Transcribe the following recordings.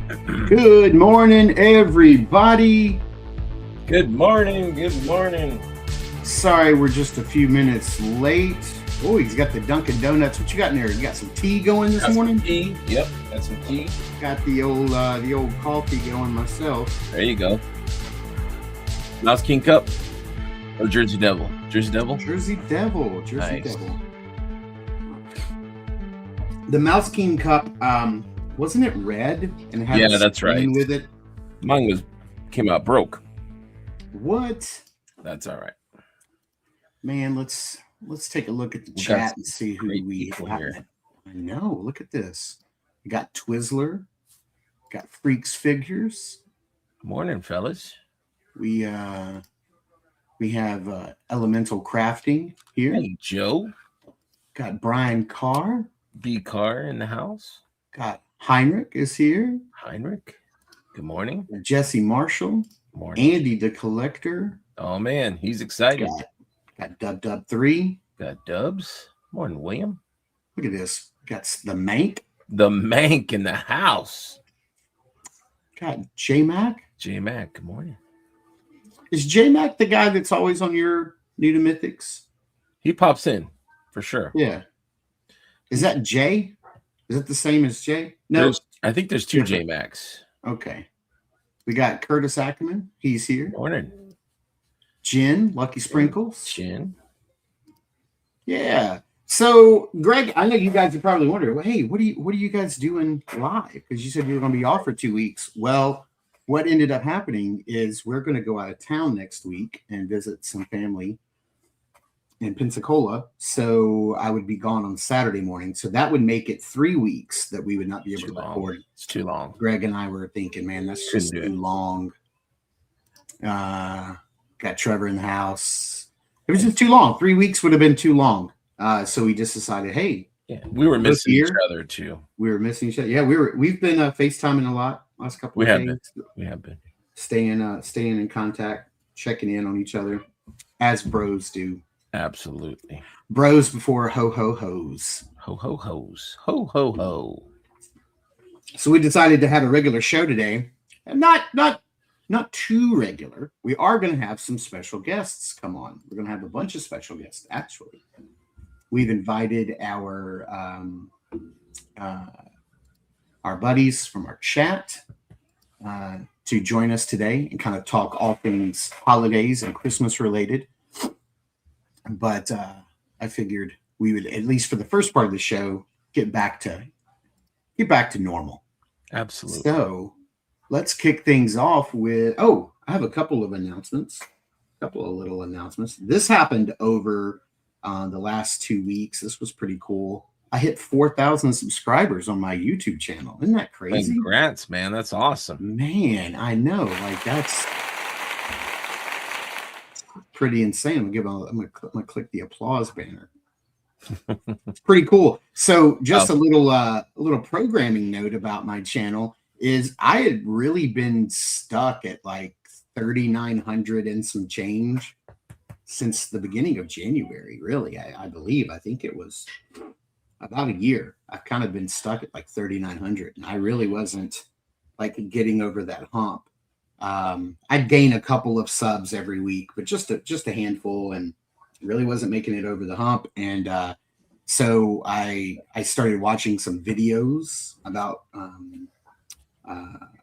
Good morning, everybody. Good morning. Good morning. Sorry, we're just a few minutes late. Oh, he's got the Dunkin' Donuts. What you got in there? You got some tea going this Got some morning? tea. Yep, got some tea. Got the old coffee going myself. There you go. Mouse King Cup or Jersey Devil? Jersey Devil? Jersey Devil. Nice. Devil. The Mouse King Cup, wasn't it red and had Yeah, a that's spoon right. with it? Mine came out broke. What? That's all right. Man, let's take a look at the We got chat some and see who great we people have. here. I know. Look at this. We got Twizzler. Got Freaks Figures. Morning, fellas. We have Elemental Crafting here. Hey, Joe. Got Brian Carr. B Car in the house. Got Heinrich is here. Heinrich. Good morning. Jesse Marshall. Morning. Andy the Collector. Oh man, he's excited. Got Dub 3. Got Dubs. Morning, William. Look at this. Got the Mank. The Mank in the house. Got J Mac. J Mac. Good morning. Is J Mac the guy that's always on your New to Mythics? He pops in for sure. Yeah. Is that J? Is it the same as J? No. I think there's two J Macs. Okay. We got Curtis Ackerman. He's here. Morning. Jen, Lucky Sprinkles. Jen. Yeah. So, Greg, I know you guys are probably wondering, well, hey, what are you guys doing live? Because you said you were going to be off for 2 weeks. Well, what ended up happening is we're going to go out of town next week and visit some family in Pensacola. So I would be gone on Saturday morning. So that would make it 3 weeks that we would not be able to record. It's too long. Greg and I were thinking, man, that's just too long. Got Trevor in the house. It was just too long. 3 weeks would have been too long. So we just decided, hey, yeah, we were missing each other too. We were missing each other. Yeah, we've been FaceTiming a lot last couple of days. We have been staying in contact, checking in on each other, as bros do. Absolutely, bros before ho ho hos. Ho ho hos. Ho ho ho. So we decided to have a regular show today, and not too regular. We are going to have some special guests come on. We're going to have a bunch of special guests, actually. We've invited our buddies from our chat to join us today and kind of talk all things holidays and Christmas related. But I figured we would, at least for the first part of the show, get back to normal. Absolutely. So let's kick things off with, I have a couple of little announcements. This happened over the last 2 weeks. This was pretty cool. I hit 4,000 subscribers on my YouTube channel. Isn't that crazy? Congrats, man. That's awesome. Man, I know. Like, that's pretty insane. I'm gonna click the applause banner. It's pretty cool. So just a little programming note about my channel is I had really been stuck at like 3,900 and some change since the beginning of January, really. I believe. I think it was about a year. I've kind of been stuck at like 3,900, and I really wasn't like getting over that hump. I'd gain a couple of subs every week, but just a handful, and really wasn't making it over the hump. And so I started watching some videos about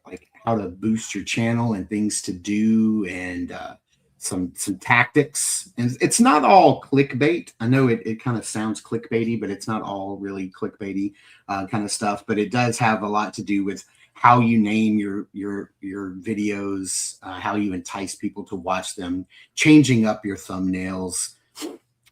like how to boost your channel and things to do, and some tactics. And it's not all clickbait. I know it kind of sounds clickbaity, but it's not all really clickbaity kind of stuff. But it does have a lot to do with how you name your videos, how you entice people to watch them, changing up your thumbnails.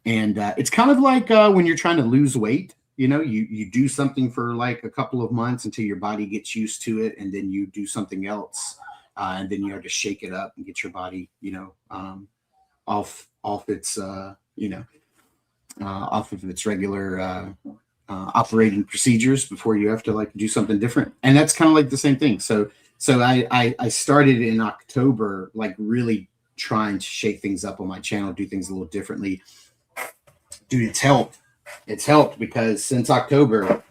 And it's kind of like when you're trying to lose weight. You know, you do something for like a couple of months until your body gets used to it, and then you do something else, and then you have to shake it up and get your body, off its off of its regular operating procedures before you have to like do something different. And that's kind of like the same thing. So I started in October, like really trying to shake things up on my channel, do things a little differently. Dude, it's helped. It's helped because since October,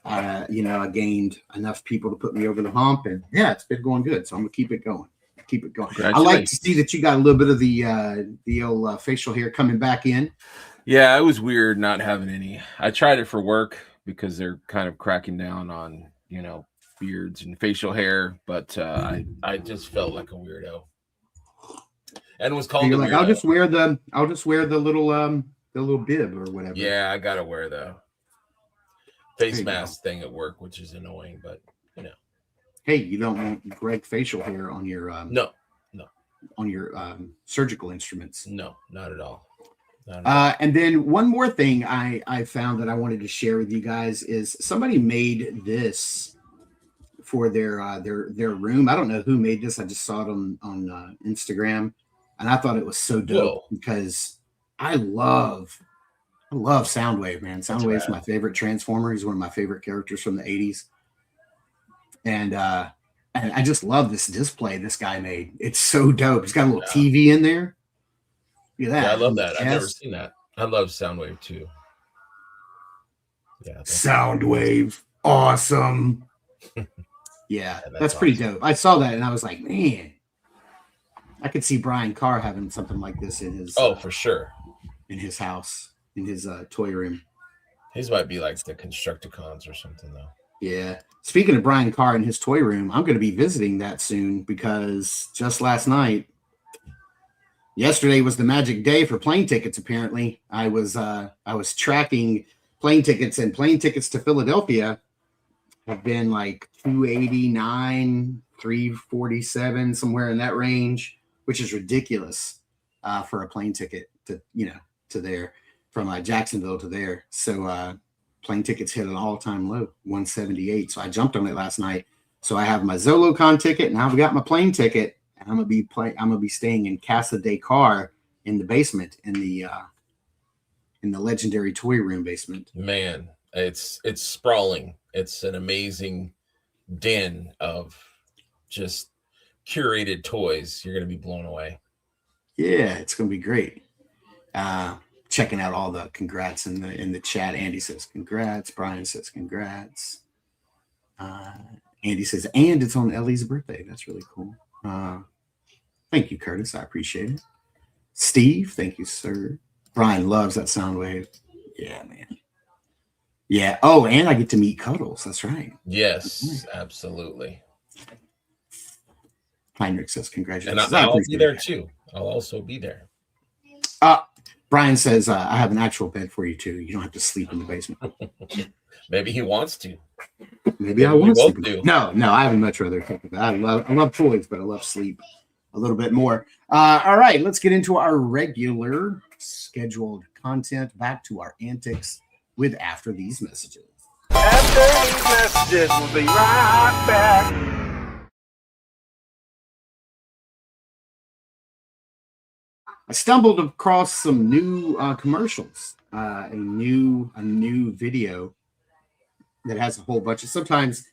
I gained enough people to put me over the hump, and yeah, it's been going good. So I'm gonna keep it going. Keep it going. I like to see that you got a little bit of the old facial hair coming back in. Yeah, it was weird not having any. I tried it for work because they're kind of cracking down on, beards and facial hair, but I just felt like a weirdo. And was called You're like, I'll just wear the little bib or whatever. Yeah, I gotta wear the face mask thing at work, which is annoying, but Hey, you don't want Greg facial hair on your no on your surgical instruments. No, not at all. And then one more thing I found that I wanted to share with you guys is somebody made this for their room. I don't know who made this. I just saw it on Instagram, and I thought it was so dope because I love Soundwave, man. Soundwave is my favorite Transformer. He's one of my favorite characters from the 80s. And I just love this display this guy made. It's so dope. He's got a little TV in there. Look at that. Yeah, I love that. I've never seen that. I love Soundwave too. Yeah. Soundwave. Awesome. Yeah, that's pretty dope. I saw that and I was like, man, I could see Brian Carr having something like this in his for sure. In his house, in his toy room. His might be like the Constructicons or something though. Yeah. Speaking of Brian Carr and his toy room, I'm going to be visiting that soon because just yesterday was the magic day for plane tickets. Apparently, I was tracking plane tickets, and plane tickets to Philadelphia have been like $289, $347, somewhere in that range, which is ridiculous for a plane ticket to there from Jacksonville to there. So plane tickets hit an all-time low, 178. So I jumped on it last night. So I have my ZoloCon ticket. Now I've got my plane ticket, and I'm gonna be staying in Casa de Car in the basement in the legendary toy room basement. Man, it's sprawling. It's an amazing den of just curated toys. You're gonna be blown away. Yeah, it's gonna be great. Checking out all the congrats in the chat. Andy says congrats. Brian says congrats. Andy says, and it's on Ellie's birthday. That's really cool. Thank you, Curtis. I appreciate it. Steve, thank you, sir. Brian loves that Soundwave. Yeah, man. Yeah. Oh, and I get to meet Cuddles. That's right. Yes, absolutely. Heinrich says congratulations. And I'll be there too. I'll also be there. Brian says, I have an actual bed for you too. You don't have to sleep in the basement. Maybe he wants to. Maybe I want to sleep. No, I would much rather talk about that. I love toys, but I love sleep a little bit more. All right, let's get into our regular scheduled content. Back to our antics with After These Messages. After these messages, we'll be right back. I stumbled across some new commercials, a new video that has a whole bunch of. Sometimes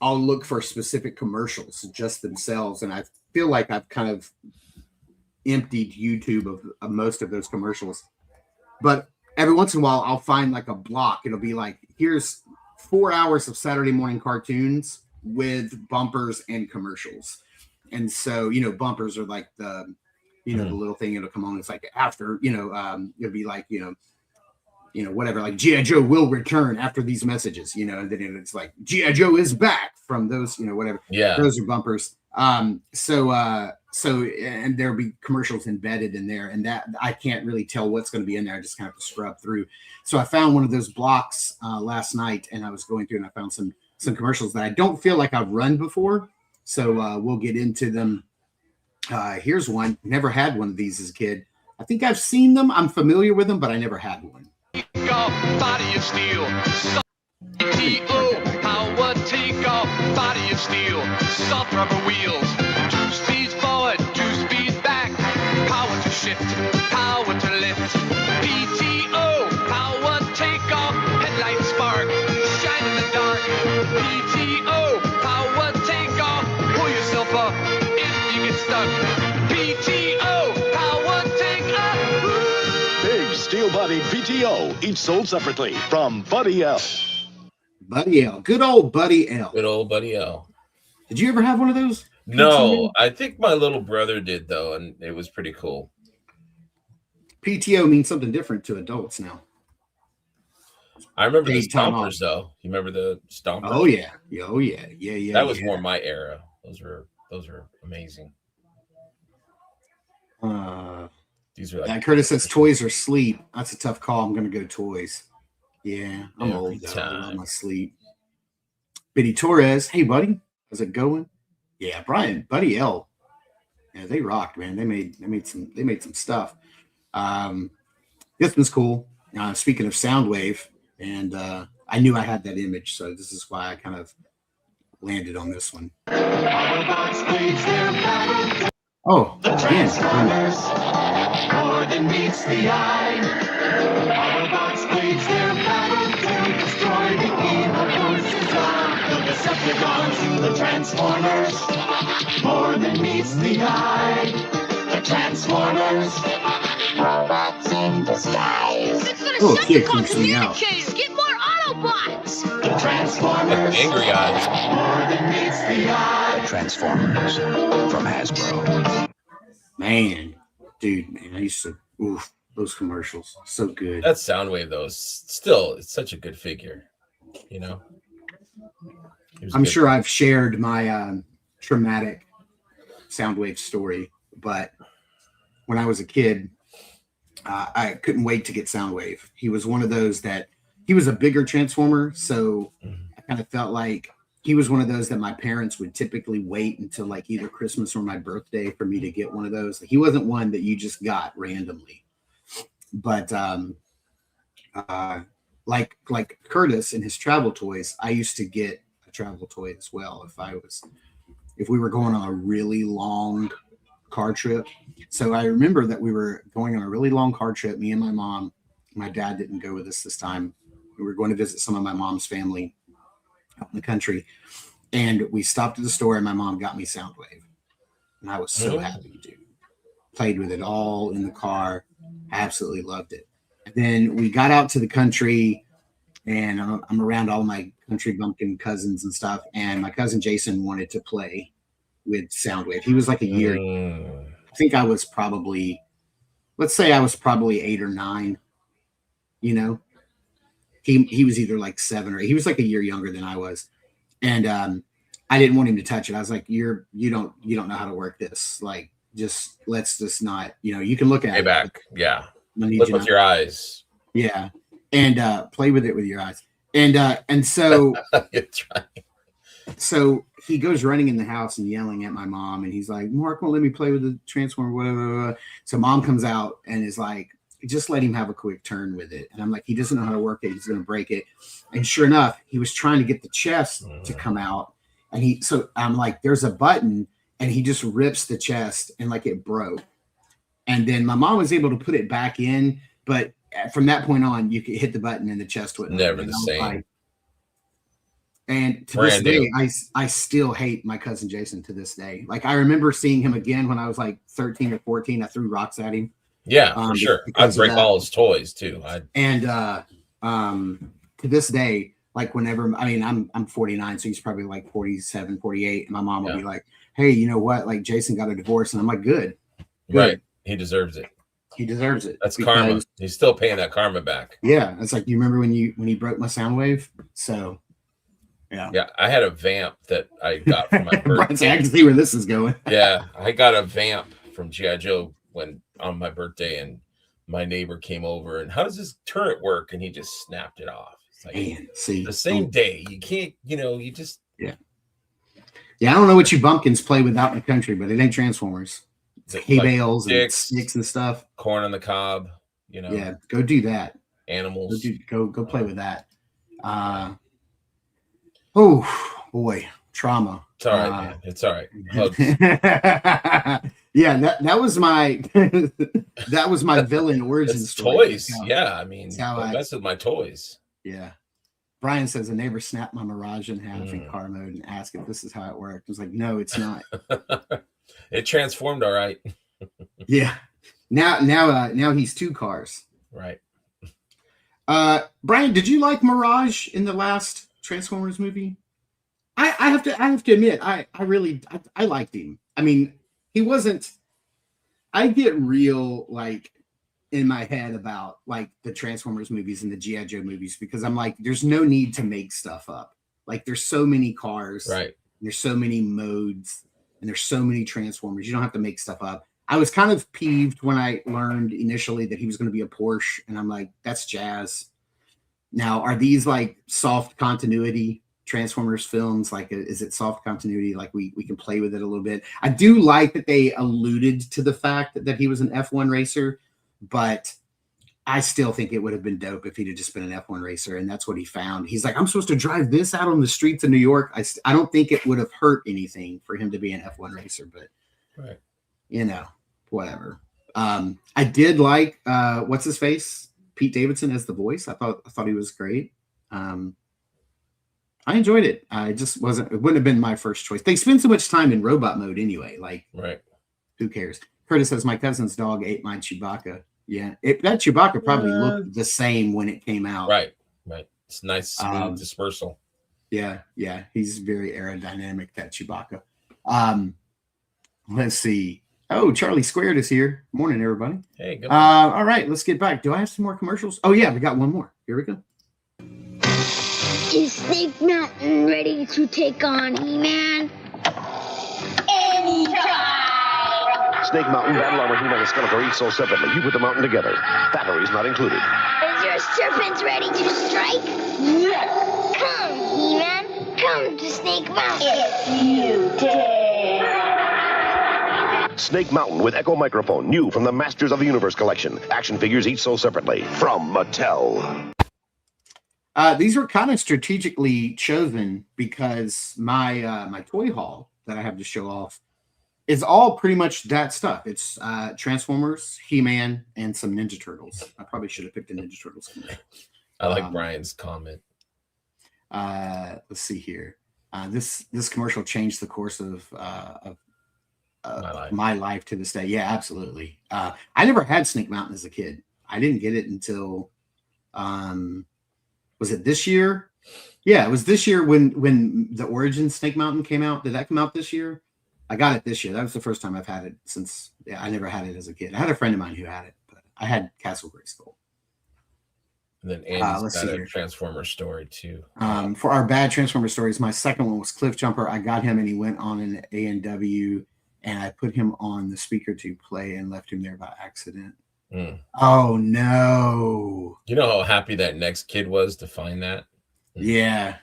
I'll look for specific commercials just themselves, and I feel like I've kind of emptied YouTube of most of those commercials. But every once in a while, I'll find like a block. It'll be like, here's 4 hours of Saturday morning cartoons with bumpers and commercials. And so, bumpers are like the the little thing it'll come on. It's like after, it'll be like, whatever, like G.I. Joe will return after these messages, and then it's like G.I. Joe is back from those, whatever. Yeah. Those are bumpers. So and there'll be commercials embedded in there, and that I can't really tell what's going to be in there. I just kind of have to scrub through. So I found one of those blocks last night, and I was going through and I found some commercials that I don't feel like I've run before. So we'll get into them. Here's one. Never had one of these as a kid. I think I've seen them. I'm familiar with them, but I never had one. Body of steel. Power take off. Body of steel. Soft rubber wheels. 2 speeds forward, 2 speeds back. Power to shift. Power to lift. PTO. Power take off. Headlight spark. Shine in the dark. PTO. Power take off. Pull yourself up if you get stuck. PTO. Power take off. Big steel-bodied PTO, each sold separately from Buddy L. Buddy L. Good old Buddy L. Good old Buddy L. Did you ever have one of those? No, I think my little brother did though, and it was pretty cool. PTO means something different to adults now. I remember the Paid time Stompers though. You remember the Stompers? Oh yeah. Oh yeah. Yeah. That was more my era. Those were amazing. These are like Curtis says toys or sleep. That's a tough call. I'm gonna go toys. Yeah, I'm Every old though. I love time. my sleep. Biddy Torres, hey buddy, how's it going? Yeah, Brian, Buddy L. Yeah, they rocked, man. They made some stuff. This one's cool. Speaking of Soundwave, and I knew I had that image, so this is why I kind of landed on this one. Oh, again. More than meets the eye. Autobots wage their battle to destroy the evil forces of the Decepticons, the Transformers. More than meets the eye. The Transformers. Robots in disguise. It's the Oh, kid Decepticon creeps me out. communicators. Get more Autobots. The Transformers. angry eyes. More than meets the eye. Transformers from Hasbro. Man, I used to those commercials. So good. That Soundwave though is still it's such a good figure, you know. I'm sure I've shared my traumatic Soundwave story, but when I was a kid, I couldn't wait to get Soundwave. He was one of those that he was a bigger Transformer, so I kind of felt like he was one of those that my parents would typically wait until like either Christmas or my birthday for me to get one of those. He wasn't one that you just got randomly, but like Curtis and his travel toys, I used to get a travel toy as well if we were going on a really long car trip. So I remember that we were going on a really long car trip, me and my mom. My dad didn't go with us this time. We were going to visit some of my mom's family out in the country, and we stopped at the store and my mom got me Soundwave, and I was so happy, dude. Played with it all in the car. Absolutely loved it. And then we got out to the country, and I'm around all my country bumpkin cousins and stuff, and my cousin Jason wanted to play with Soundwave. He was like a year. I think I was probably, let's say I was probably 8 or 9, you know. He was either like 7 or 8. He was like a year younger than I was. And I didn't want him to touch it. I was like, you don't know how to work this. Like, let's just not, you can look at it. Back. Yeah. Look with your eyes. Yeah. And play with it with your eyes. And so That's right. So he goes running in the house and yelling at my mom, and he's like, Mark won't let me play with the Transformer, whatever. So mom comes out and is like, just let him have a quick turn with it. And I'm like, he doesn't know how to work it. He's going to break it. And sure enough, he was trying to get the chest to come out. And so I'm like, there's a button, and he just rips the chest and like it broke. And then my mom was able to put it back in. But from that point on, you could hit the button and the chest wouldn't. Never the same. And to this day, I still hate my cousin Jason to this day. Like, I remember seeing him again when I was like 13 or 14. I threw rocks at him. Yeah, for sure. I'd break all his toys too. To this day, like whenever, I'm 49, so he's probably like 47, 48. And my mom will be like, hey, you know what? Like, Jason got a divorce. And I'm like, good. Right. He deserves it. He deserves it. That's karma. He's still paying that karma back. Yeah. It's like, you remember when he broke my Soundwave? So yeah, I had a vamp that I got from my birthday. I can see where this is going. Yeah, I got a vamp from G.I. Joe on my birthday, and my neighbor came over, and how does this turret work? And he just snapped it off. It's like, man, see, the same day. You can't, you just yeah. I don't know what you bumpkins play with out in the country, but it ain't Transformers. It's hay bales and sticks and stuff. Corn on the cob. Yeah, go do that. Animals. Go play with that. Oh boy, trauma. It's all right, man. It's all right. Hugs. Yeah, that was my villain origin story. Toys. Yeah, I mean, don't mess with my toys. Yeah. Brian says a neighbor snapped my Mirage in half in car mode and asked if this is how it worked. I was like, no, it's not. It transformed all right. Yeah. Now he's 2 cars. Right. Brian, did you like Mirage in the last Transformers movie. I have to admit, I liked him. I mean, he wasn't. I get real like in my head about like the Transformers movies and the G.I. Joe movies because I'm like, there's no need to make stuff up. Like, there's so many cars, Right? And there's so many modes, and there's so many Transformers. You don't have to make stuff up. I was kind of peeved when I learned initially that he was going to be a Porsche, and I'm like, that's jazz. Now, are these like soft continuity Transformers films? Like, is it soft continuity? Like we can play with it a little bit. I do like that they alluded to the fact that he was an F1 racer, but I still think it would have been dope if he'd have just been an F1 racer, and that's what he found. He's like, I'm supposed to drive this out on the streets of New York. I don't think it would have hurt anything for him to be an F1 racer, but Right. you know, whatever. I did like what's his face? Pete Davidson as the voice. I thought he was great. I enjoyed it. I just it wouldn't have been my first choice. They spend so much time in robot mode anyway. Like, Right. Who cares? Curtis says, my cousin's dog ate my Chewbacca. Yeah. That Chewbacca probably looked the same when it came out. Right. It's nice, smooth dispersal. Yeah. He's very aerodynamic, that Chewbacca. Let's see. Oh, Charlie Squared is here. Morning, everybody. Hey, good. All right, let's get back. Do I have some more commercials? Oh, yeah, we got one more. Here we go. Is Snake Mountain ready to take on He-Man? Anytime! Snake Mountain, Battle Armor, He-Man, and Skeletor each sold separately. You put the mountain together. Batteries not included. Is your serpent ready to strike? Yes! Come, He-Man. Come to Snake Mountain. If you dare. Snake Mountain with Echo Microphone, new from the Masters of the Universe collection. Action figures each sold separately from Mattel. These were kind of strategically chosen because my my toy haul that I have to show off is all pretty much that stuff. It's Transformers, He-Man, and some Ninja Turtles. I probably should have picked the Ninja Turtles. I like Brian's comment. Let's see here. This commercial changed the course of my life to this day. Yeah, absolutely. I never had Snake Mountain as a kid. I didn't get it until was it this year? Yeah, it was this year when the Origin Snake Mountain came out. Did that come out this year? I got it this year. That was the first time I've had it since. Yeah, I never had it as a kid. I had a friend of mine who had it, but I had Castle Grayskull. And then Andy's got a Transformer story too. For our bad Transformer stories, my second one was Cliff Jumper. I got him and he went on an A&W, and I put him on the speaker to play and left him there by accident. Oh no. You know how happy that next kid was to find that? Yeah,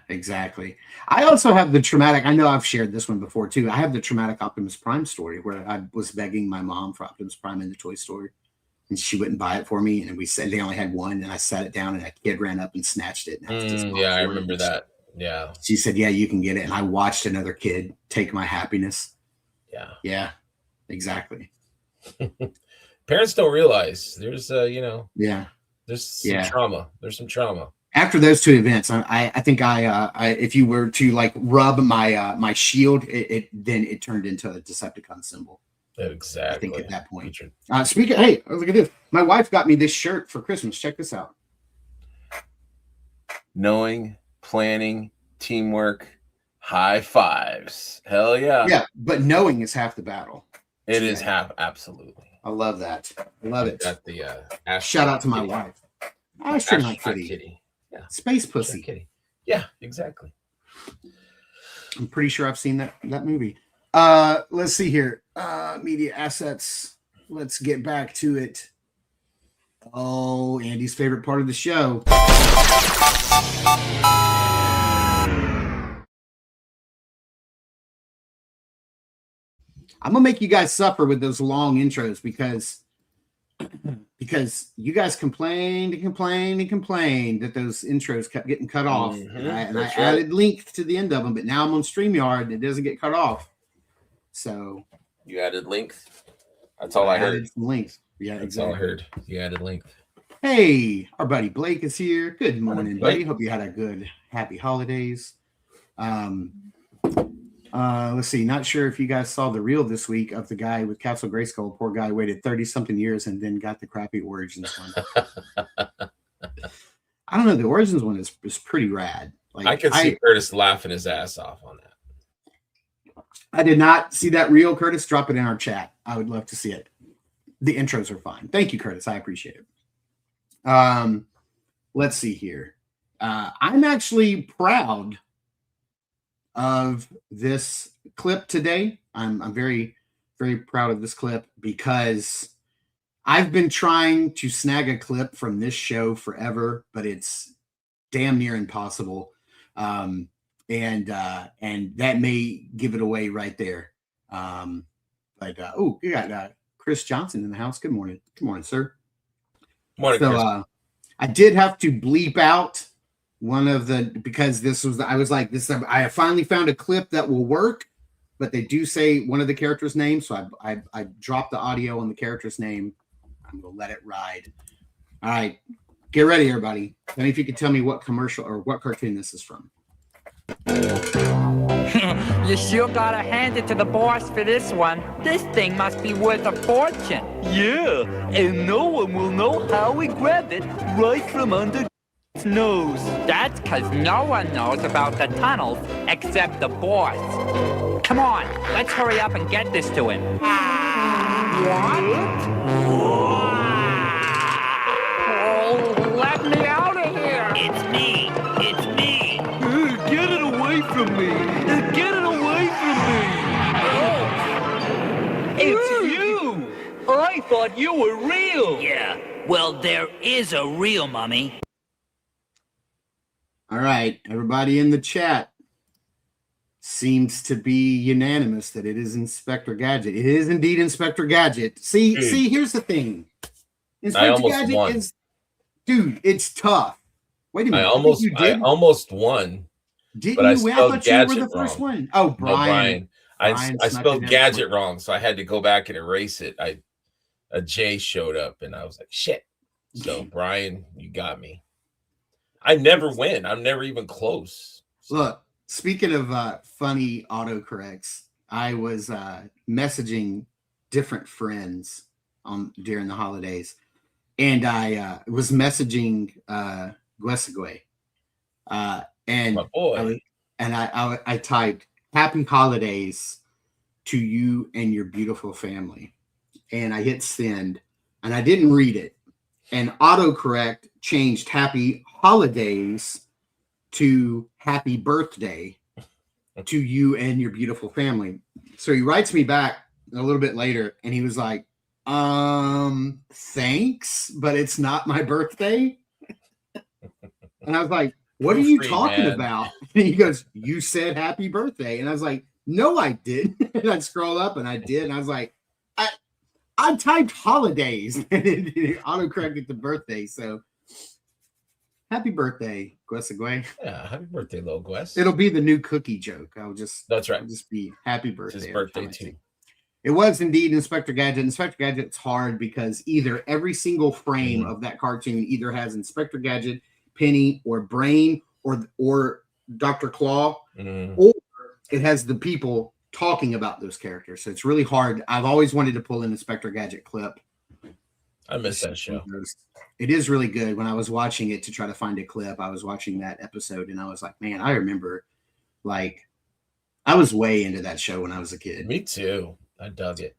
exactly. I also have the traumatic, I know I've shared this one before too. I have the traumatic Optimus Prime story where I was begging my mom for Optimus Prime in the toy store, and she wouldn't buy it for me. And we said they only had one, and I sat it down, and a kid ran up and snatched it. And I remember that. Yeah. She said, yeah, you can get it. And I watched another kid take my happiness. Yeah, exactly. Parents don't realize there's there's some trauma. There's some trauma. After those two events, I think I if you were to like rub my my shield, it turned into a Decepticon symbol. Exactly. I think at that point. Speaking, hey, look at this. My wife got me this shirt for Christmas. Check this out. Knowing, planning, teamwork, high fives. Hell yeah. Yeah, but knowing is half the battle. It is half, absolutely. I love that. I love it. Got the shout out to my wife. Astronaut Kitty. Yeah. Space Pussy. Kitty. Yeah, exactly. I'm pretty sure I've seen that movie. Let's see here. Media assets. Let's get back to it. Oh, Andy's favorite part of the show. I'm gonna make you guys suffer with those long intros because you guys complained that those intros kept getting cut off, and I added links to the end of them, but now I'm on StreamYard and it doesn't get cut off. So you added links. That's all I heard. Some links. Yeah, that's exactly. all I heard. You added links. Hey, our buddy Blake is here. Good morning, buddy. Hope you had a good, happy holidays. Let's see. Not sure if you guys saw the reel this week of the guy with Castle Grayskull. Poor guy waited 30-something years and then got the crappy Origins one. I don't know. The Origins one is pretty rad. Like I could see Curtis laughing his ass off on that. I did not see that reel, Curtis. Drop it in our chat. I would love to see it. The intros are fine. Thank you, Curtis. I appreciate it. Let's see here. I'm actually proud of this clip today. I'm very, very proud of this clip because I've been trying to snag a clip from this show forever, but it's damn near impossible. And that may give it away right there. You got Chris Johnson in the house. Good morning. Good morning, sir. Morning, so I did have to bleep out one of the, because this was, I was like, this, I finally found a clip that will work, but they do say one of the characters' names. So I dropped the audio on the character's name. I'm going to let it ride. All right. Get ready, everybody. Tell me if you could tell me what commercial or what cartoon this is from. You sure gotta hand it to the boss for this one. This thing must be worth a fortune. Yeah, and no one will know how we grab it right from under its nose. That's because no one knows about the tunnels except the boss. Come on, let's hurry up and get this to him. What? Oh, let me out of here! It's me! It's me! Get it away from me! Get it away from me! Oh. It's you! I thought you were real! Yeah, well, there is a real mummy. All right, everybody in the chat seems to be unanimous that it is Inspector Gadget. It is indeed Inspector Gadget. See, here's the thing. Inspector Gadget won. Dude, it's tough. Wait a minute. I almost won. Didn't you win? I thought you were the first one. Oh, Brian. No, Brian. I spelled gadget wrong, so I had to go back and erase it. A J showed up, and I was like, shit. So, Brian, you got me. I never win. I'm never even close. Look, speaking of funny autocorrects, I was messaging different friends during the holidays, and I was messaging Guesagüe. And my boy. I typed "Happy Holidays to you and your beautiful family," and I hit send, and I didn't read it, and autocorrect changed "Happy Holidays" to "Happy Birthday to you and your beautiful family." So he writes me back a little bit later, and he was like, "Thanks, but it's not my birthday." And I was like, "What are you talking about?" And he goes, "You said happy birthday." And I was like, "No, I didn't." And I'd scroll up and I did. And I was like, I typed holidays and it auto-corrected to birthday. So happy birthday, Guesagüe. Yeah, happy birthday, little Guess. It'll be the new cookie joke. That's right. I'll just be happy birthday. It's his birthday too. It was indeed Inspector Gadget. Inspector Gadget's hard because either every single frame of that cartoon either has Inspector Gadget, Penny, or Brain, or Dr. Claw, or it has the people talking about those characters. So it's really hard. I've always wanted to pull an Inspector Gadget clip. I miss that show. It is really good. When I was watching it to try to find a clip, I was watching that episode and I was like, man, I remember, like, I was way into that show when I was a kid. Me too. I dug it.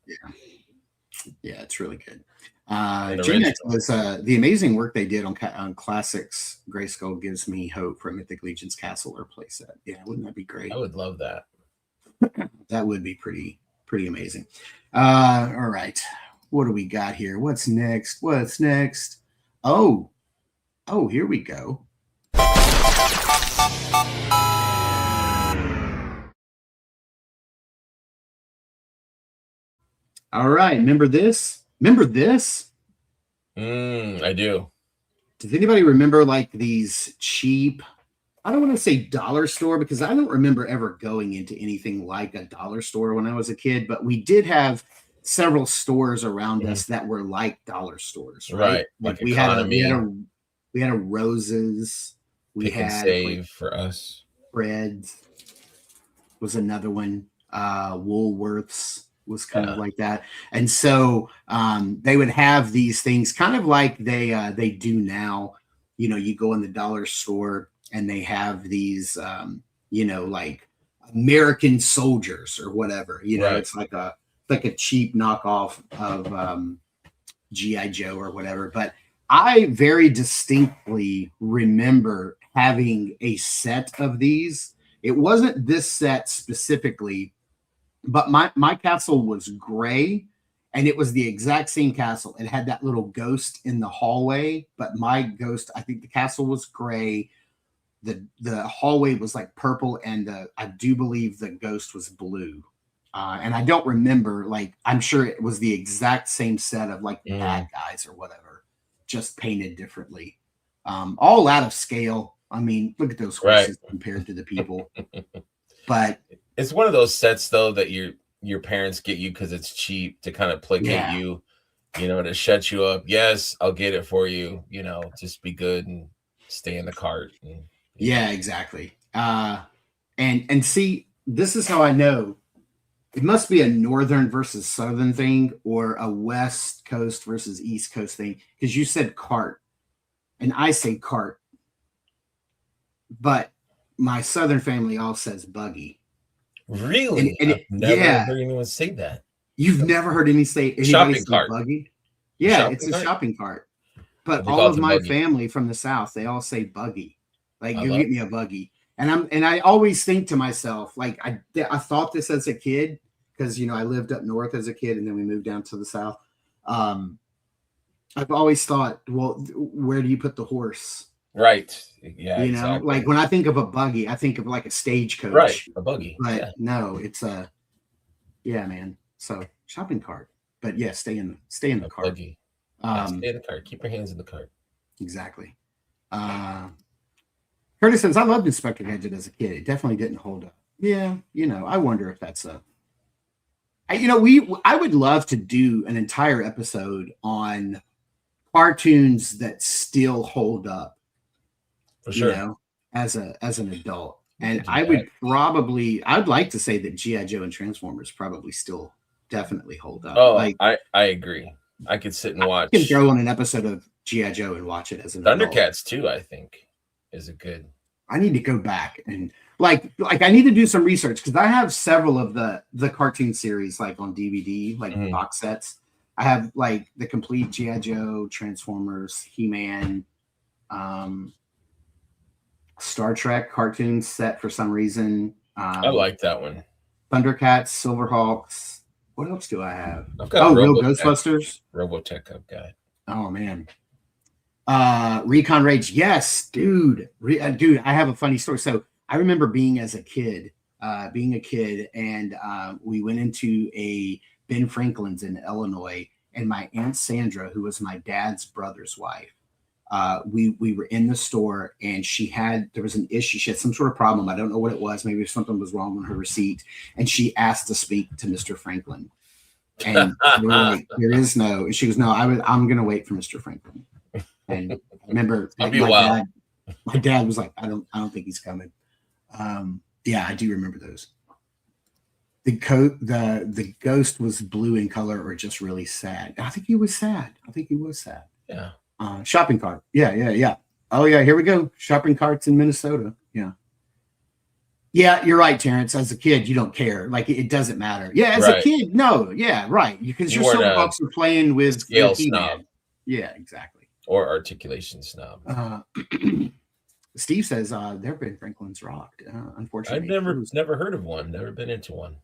Yeah, it's really good. J-Nex was the amazing work they did on Classics. Grayskull Gives Me Hope for Mythic Legion's Castle or playset. Yeah, wouldn't that be great? I would love that. That would be pretty amazing. All right, what do we got here? What's next? Oh, here we go. All right, remember this? I do. Does anybody remember like these cheap, I don't want to say dollar store because I don't remember ever going into anything like a dollar store when I was a kid, but we did have several stores around us that were like dollar stores, right? Like we had a Roses, we Pick and had Save for us. Fred's was another one. Woolworths was kind of like that. And so they would have these things kind of like they do now, you go in the dollar store and they have these, like American soldiers or whatever. Right. It's like a cheap knockoff of GI Joe or whatever. But I very distinctly remember having a set of these. It wasn't this set specifically, but my castle was gray, and it was the exact same castle. It had that little ghost in the hallway, but my ghost, I think the castle was gray. The hallway was like purple, and I do believe the ghost was blue. And I don't remember, like, I'm sure it was the exact same set of like the bad guys or whatever, just painted differently. All out of scale. I mean, look at those horses compared to the people. But it's one of those sets though that your parents get you because it's cheap to kind of placate you, to shut you up. Yes, I'll get it for you. Just be good and stay in the cart. Yeah, exactly. And see, this is how I know it must be a northern versus southern thing, or a west coast versus east coast thing. Because you said cart, and I say cart, but my southern family all says buggy. Really? I've never heard anyone say that. You've never heard anybody say cart. buggy? Yeah, it's a shopping cart. But all of my family from the South, they all say buggy. Like, you get me a buggy. And I always think to myself, like, I thought this as a kid, because I lived up north as a kid and then we moved down to the South. I've always thought, well, where do you put the horse? Right. Yeah. Exactly. Like when I think of a buggy, I think of like a stagecoach. Right. A buggy. But no, it's man. So shopping cart. But yeah, stay in the cart. Buggy. Stay in the cart. Keep your hands in the cart. Exactly. Curtis says, I loved Inspector Gadget as a kid. It definitely didn't hold up. Yeah, I wonder if that's I would love to do an entire episode on cartoons that still hold up. For sure. As an adult. And I'd like to say that G.I. Joe and Transformers probably still definitely hold up. Oh, I agree. I could sit and watch. I can throw on an episode of G.I. Joe and watch it as an adult. Thundercats too, I think, is a good. I need to go back and like I need to do some research, because I have several of the cartoon series like on DVD, like box sets. I have like the complete G.I. Joe, Transformers, He-Man, Star Trek cartoon set for some reason. I like that one. Thundercats, Silverhawks. What else do I have? I've got Real Ghostbusters. Robotech I've got. Oh man. Recon Rage. Yes, dude. Dude, I have a funny story. So I remember being a kid, and we went into a Ben Franklin's in Illinois, and my Aunt Sandra, who was my dad's brother's wife, we were in the store, and there was an issue. She had some sort of problem. I don't know what it was. Maybe something was wrong on her receipt. And she asked to speak to Mr. Franklin. And we were like, there is no, and she goes, no, I'm going to wait for Mr. Franklin. And I remember my dad was like, I don't think he's coming. Yeah, I do remember those. The ghost was blue in color or just really sad. I think he was sad. Yeah. Shopping cart. Yeah. Oh yeah, here we go. Shopping carts in Minnesota. Yeah. Yeah, you're right, Terrence. As a kid, you don't care. Like, it doesn't matter. Yeah, as a kid, no. Yeah, right. Because your Silverhawks are playing with scale snob. Yeah, exactly. Or articulation snob. Steve says they've been Franklin's rocked. Unfortunately, I've never heard of one. Never been into one.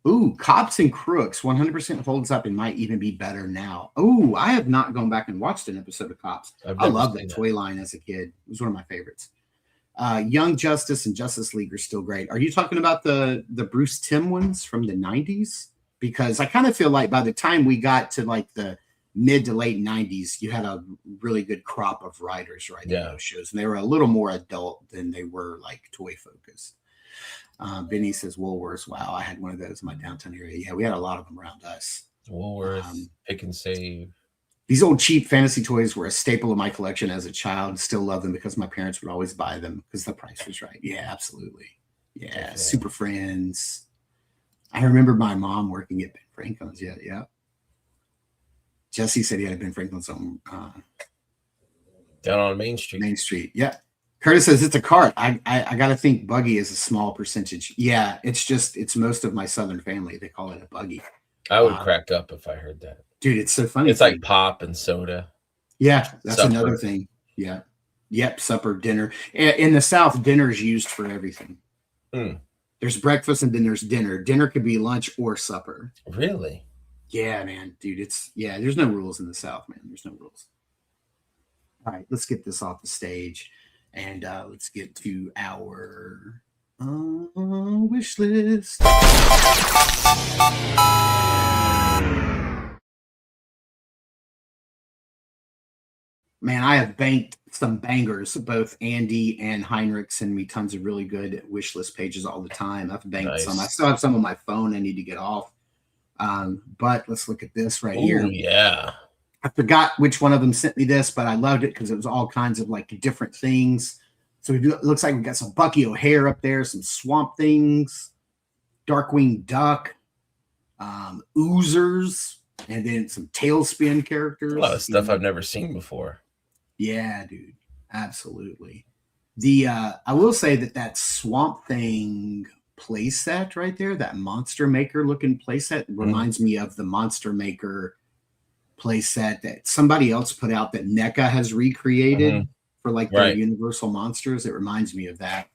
Ooh, Cops and Crooks 100% holds up and might even be better now. Ooh, I have not gone back and watched an episode of Cops. I love that toy line as a kid. It was one of my favorites. Young Justice and Justice League are still great. Are you talking about the Bruce Timm ones from the 90s? Because I kind of feel like by the time we got to like the mid to late 90s, you had a really good crop of writers writing those shows, and they were a little more adult than they were like toy focused. Benny says Woolworths. Wow, I had one of those in my downtown area. Yeah, we had a lot of them around us. Woolworths, Pick and Save. These old cheap fantasy toys were a staple of my collection as a child. Still love them because my parents would always buy them because the price was right. Yeah, absolutely. Yeah, definitely. Super Friends. I remember my mom working at Ben Franklin's. Yeah. Jesse said he had a Ben Franklin's on. Down on Main Street. Main Street. Yeah. Curtis says it's a cart. I got to think buggy is a small percentage. Yeah, it's most of my Southern family. They call it a buggy. I would crack up if I heard that. Dude, it's so funny. It's like pop and soda. Yeah, that's supper. another thing. Yeah. Yep, supper, dinner. In the South, dinner is used for everything. There's breakfast and then there's dinner. Dinner could be lunch or supper. Really? Yeah, man. Dude, there's no rules in the South, man. There's no rules. All right, let's get this off the stage. And let's get to our wish list. Man, I have banked some bangers. Both Andy and Heinrich send me tons of really good wish list pages all the time. I've banked some. I still have some on my phone I need to get off. But let's look at this right here. Yeah. I forgot which one of them sent me this, but I loved it because it was all kinds of like different things. So it looks like we got some Bucky O'Hare up there, some Swamp Things, Darkwing Duck, Oozers, and then some Tailspin characters. A lot of stuff I've never seen before. Yeah, dude, absolutely. I will say that Swamp Thing playset right there, that Monster Maker looking playset, reminds me of the Monster Maker playset that somebody else put out that NECA has recreated for like their Universal Monsters. It reminds me of that.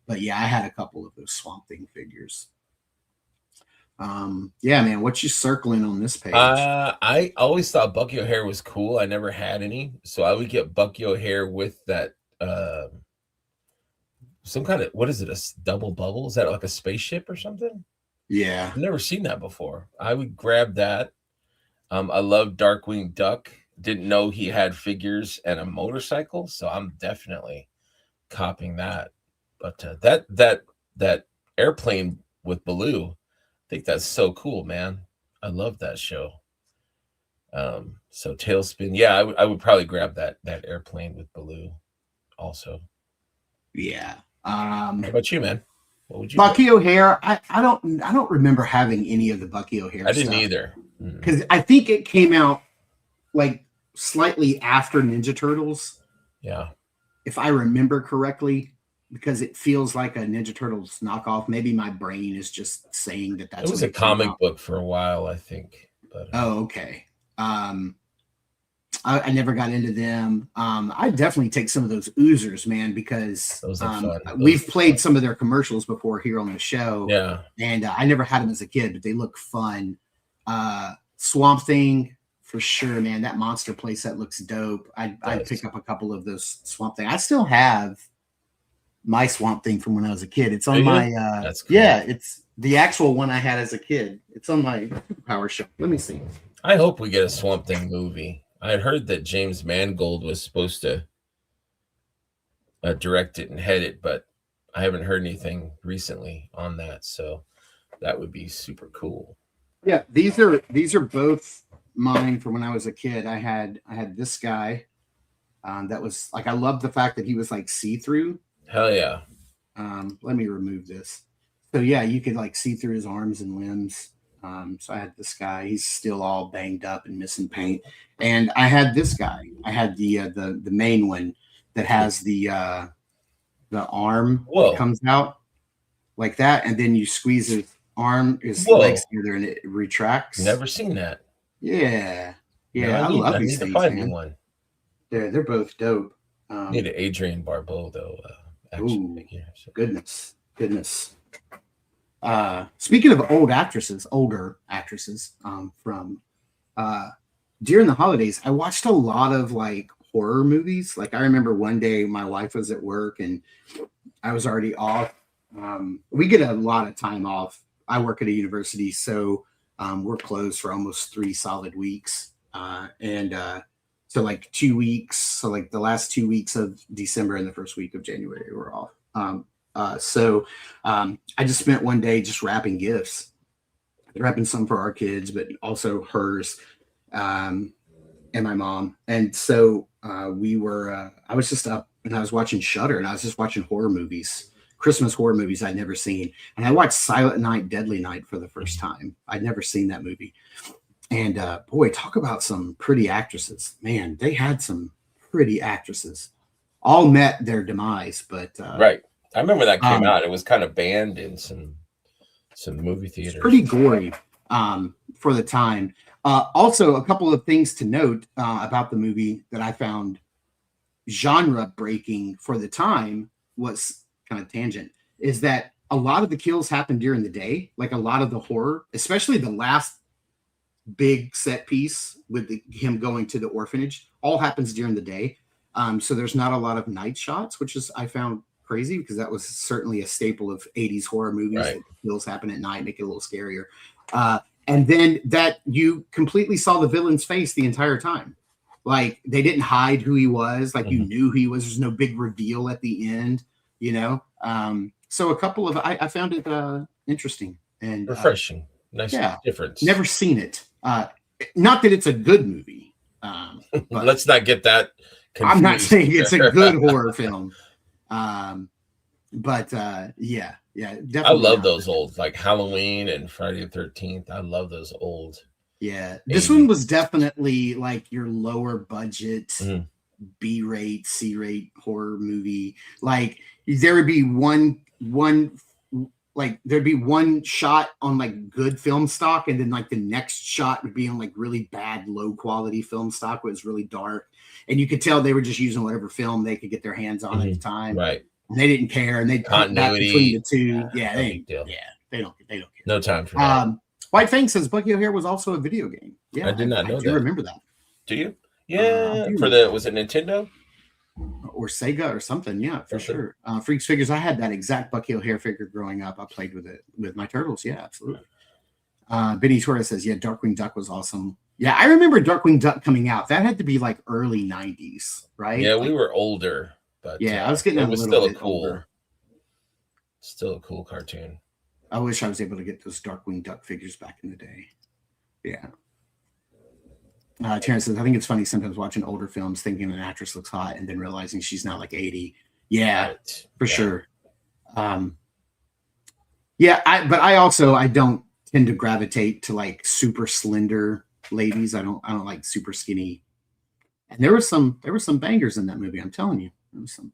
But yeah, I had a couple of those Swamp Thing figures. Yeah, man, what you circling on this page? I always thought Bucky O'Hare was cool. I never had any, so I would get Bucky O'Hare with that some kind of, what is it, a double bubble? Is that like a spaceship or something? Yeah, I've never seen that before. I would grab that. I love Darkwing Duck. Didn't know he had figures and a motorcycle, so I'm definitely copying that. But that airplane with Baloo, I think that's so cool, man. I love that show. So Tailspin, yeah, I would probably grab that airplane with Baloo also. Yeah. How about you, man? What would you Bucky O'Hare? I don't remember having any of the Bucky O'Hare. I didn't either. Because I think it came out like slightly after Ninja Turtles. Yeah. If I remember correctly, because it feels like a Ninja Turtles knockoff. Maybe my brain is just saying that's. It was a comic book for a while, I think. But oh, okay. I never got into them. I definitely take some of those Oozers, man, because those are fun. We've played some of their commercials before here on the show. Yeah. And I never had them as a kid, but they look fun. Swamp Thing, for sure, man. That monster playset looks dope. I'd pick up a couple of those Swamp Thing. I still have my Swamp Thing from when I was a kid. It's on my that's cool. Yeah, it's the actual one I had as a kid. It's on my Power Shelf. Let me see. I hope we get a Swamp Thing movie. I had heard that James Mangold was supposed to direct it and head it, but I haven't heard anything recently on that, so that would be super cool. Yeah, these are both mine from when I was a kid. I had this guy that was like, I loved the fact that he was like see-through. Hell yeah. Let me remove this. So yeah, you could like see through his arms and limbs. So I had this guy. He's still all banged up and missing paint. And I had this guy. I had the main one that has the arm that comes out like that, and then you squeeze his legs together and it retracts. Never seen that. Yeah. No, I love these to things, find man. One. They're both dope. Need an Adrienne Barbeau though. Ooh, goodness. Speaking of older actresses, from during the holidays, I watched a lot of like horror movies. Like I remember one day my wife was at work and I was already off. We get a lot of time off. I work at a university, so we're closed for almost 3 solid weeks. So like 2 weeks. So like the last 2 weeks of December and the first week of January we're off. So I just spent one day just wrapping gifts, wrapping some for our kids, but also hers and my mom. And so I was just up and I was watching Shudder and I was just watching horror movies, Christmas horror movies I'd never seen. And I watched Silent Night, Deadly Night for the first time. I'd never seen that movie. And boy, talk about some pretty actresses. Man, they had some pretty actresses. All met their demise, but right. I remember that came um, out. It was kind of banned in some movie theaters. It's pretty gory for the time. Also, a couple of things to note about the movie that I found genre breaking for the time was kind of tangent, is that a lot of the kills happen during the day. Like a lot of the horror, especially the last big set piece with him going to the orphanage, all happens during the day. So there's not a lot of night shots, which is I found crazy because that was certainly a staple of 80s horror movies. Right. That kills happen at night, make it a little scarier. And then that you completely saw the villain's face the entire time. Like they didn't hide who he was. Like you knew who he was. There's no big reveal at the end, you know? So a couple of, I found it interesting and refreshing. Nice difference. Never seen it. Not that it's a good movie. But let's not get that confused. I'm not saying it's a good horror film. But yeah, definitely. I love those old, like Halloween and Friday the 13th. I love those old. Yeah, this one was definitely like your lower budget B-rate, C-rate horror movie. Like there would be one like there'd be one shot on like good film stock, and then like the next shot would be on like really bad, low quality film stock where it's really dark, and you could tell they were just using whatever film they could get their hands on at the time. Right. And they didn't care, and they'd cut back between the two. Yeah, they don't care. No time for that. White Fang says Bucky O'Hare was also a video game. Yeah, I did not know that. I remember that. Do you? Yeah, was it Nintendo or Sega or something? Yeah, for sure. Freaks Figures. I had that exact Bucky O'Hare figure growing up. I played with it with my turtles. Yeah, absolutely. Benny Torres says, yeah, Darkwing Duck was awesome. Yeah, I remember Darkwing Duck coming out. That had to be like early 90s, right? Yeah, we were older, but yeah, I was getting it a was little still bit cool. older. Still a cool cartoon. I wish I was able to get those Darkwing Duck figures back in the day. Yeah. Terrence says, I think it's funny sometimes watching older films thinking an actress looks hot and then realizing she's now like 80. Yeah, for sure. Yeah, but I don't tend to gravitate to like super slender ladies. I don't like super skinny. And there were some bangers in that movie, I'm telling you. There was some.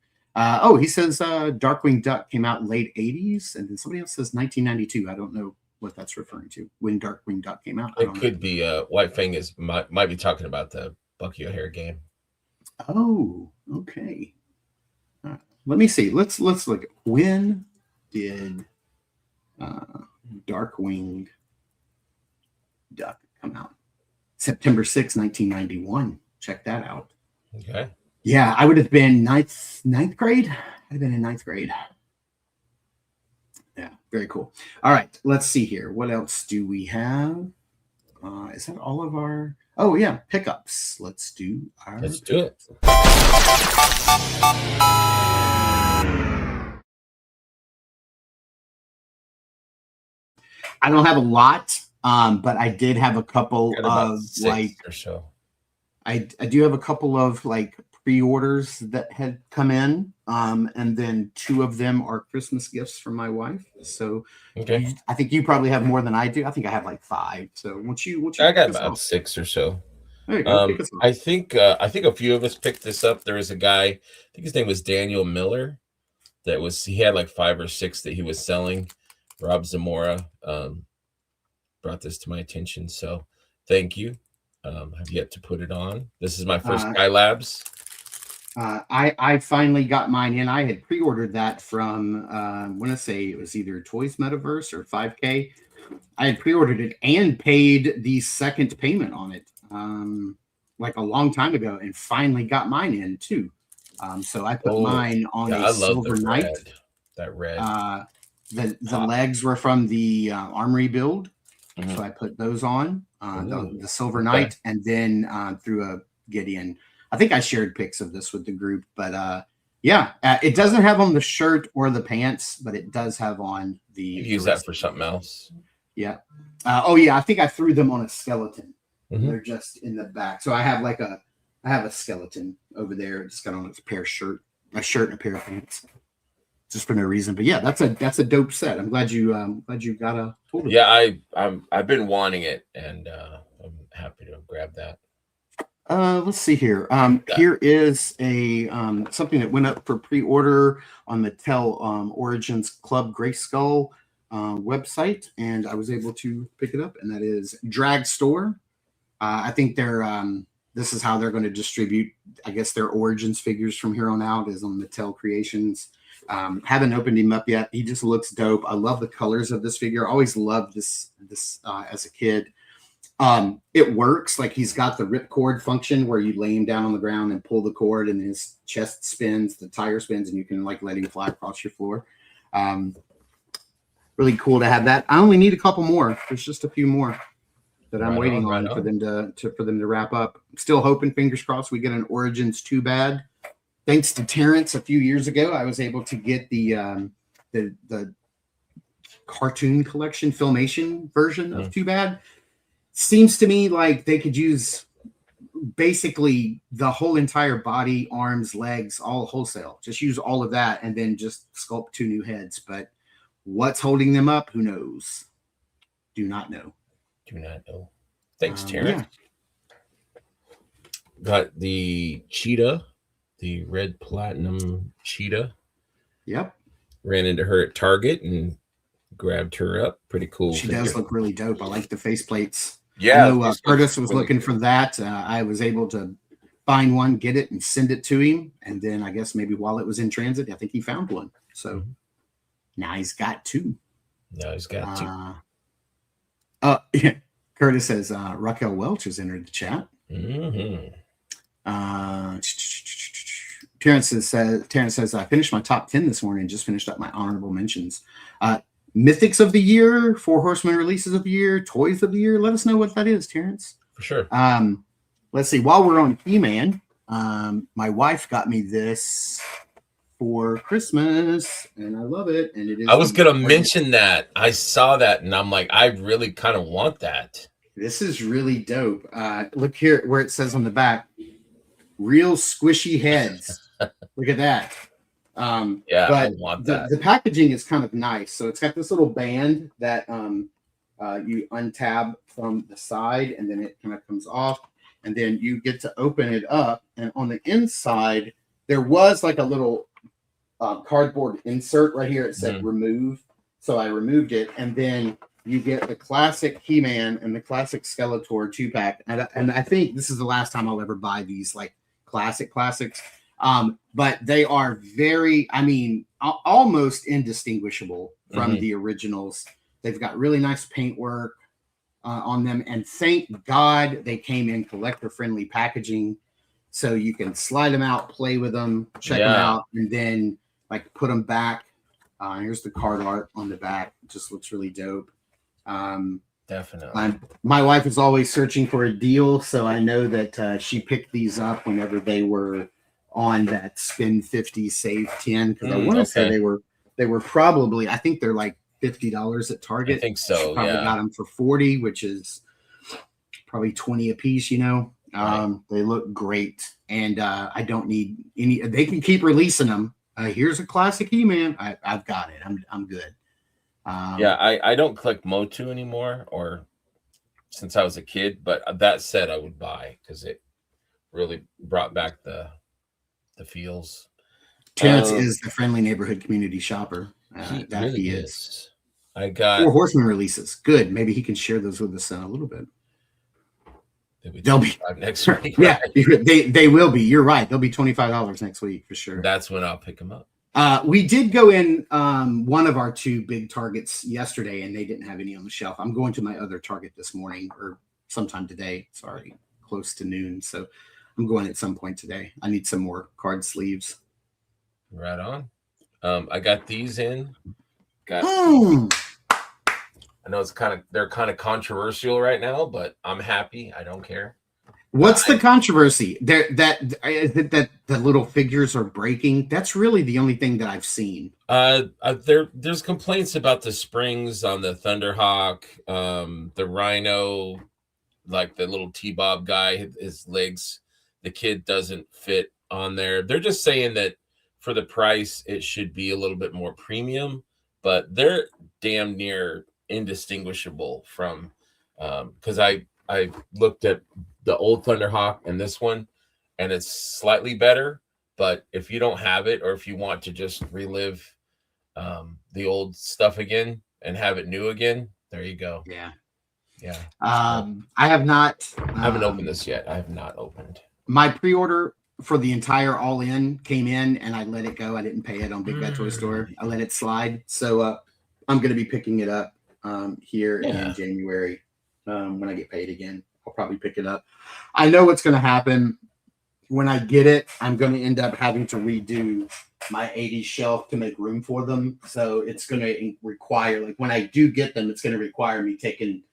He says Darkwing Duck came out in late 80s, and then somebody else says 1992. I don't know what that's referring to. When Darkwing Duck came out, it could be White Fang might be talking about the Bucky O'Hare game. Oh, okay. Let me see. Let's look. When did Darkwing Duck come out? September 6, 1991. Check that out. Okay. Yeah, I would have been ninth grade. I'd have been in ninth grade. Yeah, very cool. All right, let's see here. What else do we have? Is that all of our? Oh yeah, pickups. Let's do it. I don't have a lot, but I did have a couple of like or so. I do have a couple of like pre-orders that had come in, and then 2 of them are Christmas gifts from my wife. So okay, I think you probably have more than I do. I think I have like 5. So once you I got about 6 or so. There you go. I think a few of us picked this up. There was a guy, I think his name was Daniel Miller, he had like 5 or 6 that he was selling. Rob Zamora brought this to my attention, so thank you. Have yet to put it on. This is my first Skylabs. I finally got mine in. I had pre-ordered that from I want to say it was either Toys Metaverse or 5K. I had pre-ordered it and paid the second payment on it like a long time ago, and finally got mine in too. So I put mine on a Silver Knight. That red. The legs were from the Armory build, so I put those on the Silver Knight, and then through a Gideon. I think I shared pics of this with the group, but it doesn't have on the shirt or the pants, but it does have on the. You use that for something else. Yeah. I think I threw them on a skeleton. They're just in the back, so I have a skeleton over there. Just got on a shirt and a pair of pants, just for no reason. But yeah, that's a dope set. I'm glad you got a hold of it. Yeah, I've been wanting it, and I'm happy to grab that. Let's see here. Here is a something that went up for pre-order on Mattel Origins Club Grayskull website, and I was able to pick it up, and that is Drag Store. I think they're this is how they're going to distribute, I guess, their Origins figures from here on out, is on Mattel Creations. Haven't opened him up yet. He just looks dope. I love the colors of this figure. I always loved this as a kid. It works. Like, he's got the ripcord function where you lay him down on the ground and pull the cord, and his chest spins, the tire spins, and you can like let him fly across your floor. Really cool to have that. I only need a couple more. There's just a few more that I'm waiting on for them to wrap up. I'm still hoping, fingers crossed, we get an Origins Too Bad. Thanks to Terrence, a few years ago, I was able to get the cartoon collection Filmation version of Too Bad. Seems to me like they could use basically the whole entire body, arms, legs, all wholesale. Just use all of that and then just sculpt 2 new heads. But what's holding them up? Who knows? Do not know. Do not know. Thanks, Terrence. Yeah. Got the cheetah, the red platinum cheetah. Yep. Ran into her at Target and grabbed her up. Pretty cool. She does look really dope. I like the faceplates. Yeah. I know, Curtis was really looking for that. I was able to find one, get it, and send it to him. And then I guess maybe while it was in transit, I think he found one. So now he's got 2. Now he's got 2. Yeah. Curtis says Raquel Welch has entered the chat. Terrence says I finished my top 10 this morning and just finished up my honorable mentions. Mythics of the year, 4 Horsemen releases of the year, toys of the year. Let us know what that is, Terrence. For sure. Let's see. While we're on He-Man, my wife got me this for Christmas, and I love it. And it is. I was gonna mention that. I saw that, and I'm like, I really kind of want that. This is really dope. Look here where it says on the back, real squishy heads. Look at that. Yeah, but I want that. The packaging is kind of nice. So it's got this little band that you untab from the side, and then it kind of comes off, and then you get to open it up. And on the inside, there was like a little cardboard insert right here. It said remove. So I removed it, and then you get the classic He-Man and the classic Skeletor 2-pack. And I think this is the last time I'll ever buy these like classics. But they are very, I mean, almost indistinguishable from the originals. They've got really nice paintwork on them. And thank God they came in collector-friendly packaging. So you can slide them out, play with them, check them out, and then like put them back. Here's the card art on the back. It just looks really dope. Definitely. My wife is always searching for a deal, so I know that she picked these up whenever they were on that spend 50, save 10. Because I want to say they were probably, I think they're like $50 at Target. I think so. She probably got them for 40, which is probably 20 a piece. You know, they look great, and I don't need any. They can keep releasing them. Here's a classic He-Man. I've got it. I'm good. I don't collect Motu anymore, or since I was a kid. But that said, I would buy because it really brought back the feels. Terrence is the friendly neighborhood community shopper. He is. I got 4 Horsemen releases. Good. Maybe he can share those with us a little bit. They'll be next week. Yeah, they will be. You're right. They'll be $25 next week for sure. That's when I'll pick them up. We did go in one of our 2 big Targets yesterday, and they didn't have any on the shelf. I'm going to my other Target this morning or sometime today. It's already close to noon, so I'm going at some point today. I need some more card sleeves. Right on. I got these in. I know they're kind of controversial right now, but I'm happy. I don't care. What's the controversy? That the little figures are breaking. That's really the only thing that I've seen. There's complaints about the springs on the Thunderhawk, the Rhino, like the little T-Bob guy, his legs, the kid doesn't fit on there. They're just saying that for the price, it should be a little bit more premium, but they're damn near indistinguishable from, because I I looked at the old Thunderhawk and this one, and it's slightly better. But if you don't have it, or if you want to just relive the old stuff again and have it new again, there you go. Yeah. I have not. I haven't opened this yet. I have not opened. My pre-order for the entire all-in came in, and I let it go. I didn't pay it on Big Bad Toy Store. I let it slide. So I'm going to be picking it up here in January when I get paid again. I'll probably pick it up. I know what's going to happen. When I get it, I'm going to end up having to redo my 80s shelf to make room for them. So it's going to require, like when I do get them, it's going to require me taking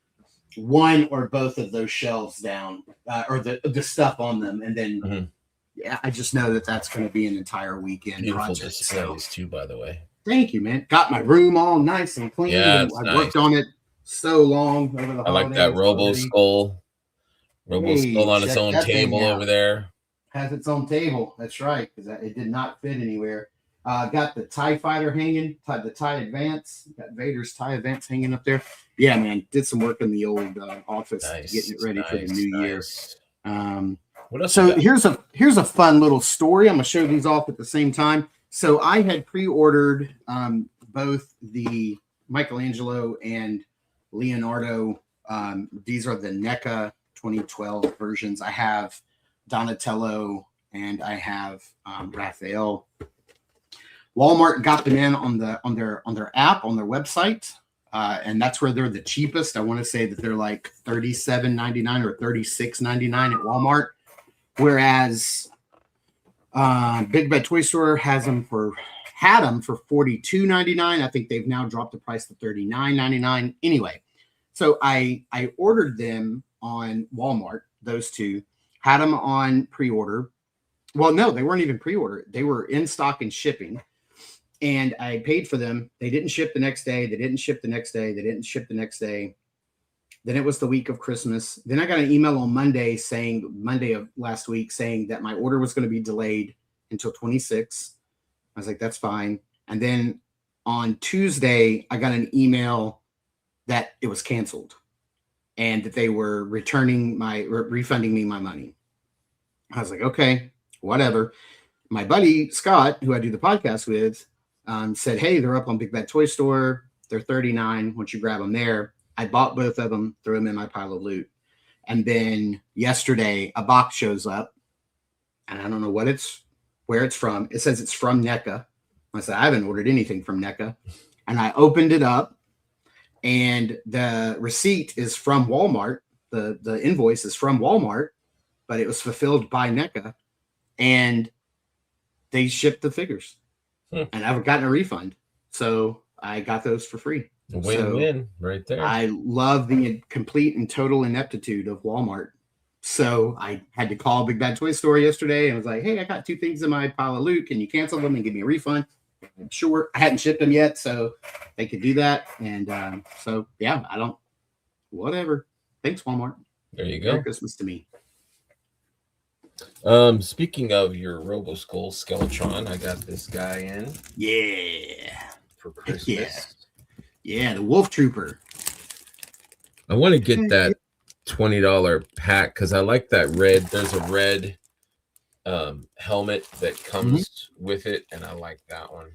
one or both of those shelves down or the stuff on them. And then, yeah, I just know that that's going to be an entire weekend Beautiful project. displays too, by the way. Thank you, man. Got my room all nice and clean. Yeah, I worked on it so long over the I like that Robo Skull. Robo Skull on its own table over there. Has its own table. That's right, because it did not fit anywhere. Got the TIE Fighter hanging, the TIE Advance. Got Vader's TIE Advance hanging up there. Yeah, man. Did some work in the old office, getting it ready for the new year. What else so here's a fun little story. I'm gonna show these off at the same time. So I had pre-ordered both the Michelangelo and Leonardo. These are the NECA 2012 versions. I have Donatello and I have Raphael. Walmart got them in on their app, on their website, and that's where they're the cheapest. I want to say that they're like $37.99 or $36.99 at Walmart, whereas Big Bad Toy Store had them for $42.99. I think they've now dropped the price to $39.99. Anyway, so I ordered them on Walmart. Those two had them on pre-order. Well, no, they weren't even pre-order. They were in stock and shipping. And I paid for them. They didn't ship the next day. They didn't ship the next day. They didn't ship the next day. Then it was the week of Christmas. Then I got an email on Monday of last week saying that my order was going to be delayed until 26. I was like, that's fine. And then on Tuesday, I got an email that it was canceled and that they were refunding me my money. I was like, okay, whatever. My buddy, Scott, who I do the podcast with, said, hey, they're up on Big Bad Toy Store. They're $39. Once you grab them there. I bought both of them, threw them in my pile of loot. And then yesterday, a box shows up, and I don't know where it's from. It says it's from NECA. I said, I haven't ordered anything from NECA. And I opened it up, and the receipt is from Walmart. The invoice is from Walmart, but it was fulfilled by NECA. And they shipped the figures. And I've gotten a refund. So I got those for free. Win-win right there. I love the complete and total ineptitude of Walmart. So I had to call Big Bad Toy Store yesterday and was like, hey, I got two things in my pile of loot. Can you cancel them and give me a refund? Sure. I hadn't shipped them yet, so they could do that. And so, yeah, whatever. Thanks, Walmart. There you go. Merry Christmas to me. Speaking of your Robo Skull Skeletron, I got this guy in. Yeah. For Christmas. Yeah, the Wolf Trooper. I want to get that $20 pack because I like that red. There's a red helmet that comes with it, and I like that one.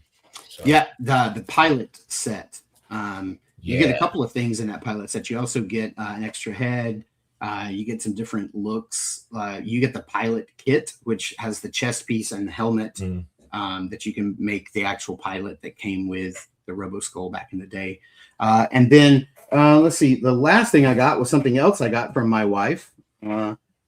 So. Yeah, the pilot set. You get a couple of things in that pilot set. You also get an extra head. You get some different looks. You get the pilot kit, which has the chest piece and the helmet that you can make the actual pilot that came with the Robo Skull back in the day. And then let's see, the last thing I got was something else I got from my wife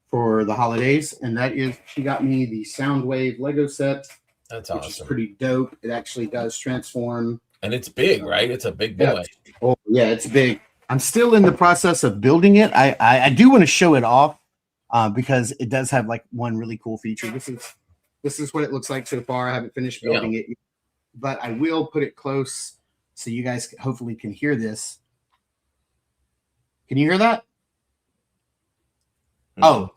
for the holidays, and that is she got me the Soundwave Lego set. That's which awesome. Is pretty dope. It actually does transform. And it's big, right? It's a big boy. Oh, yeah, it's big. I'm still in the process of building it. I do want to show it off because it does have like one really cool feature. This is what it looks like so far. I haven't finished building it yet, but I will put it close so you guys hopefully can hear this. Can you hear that? Oh,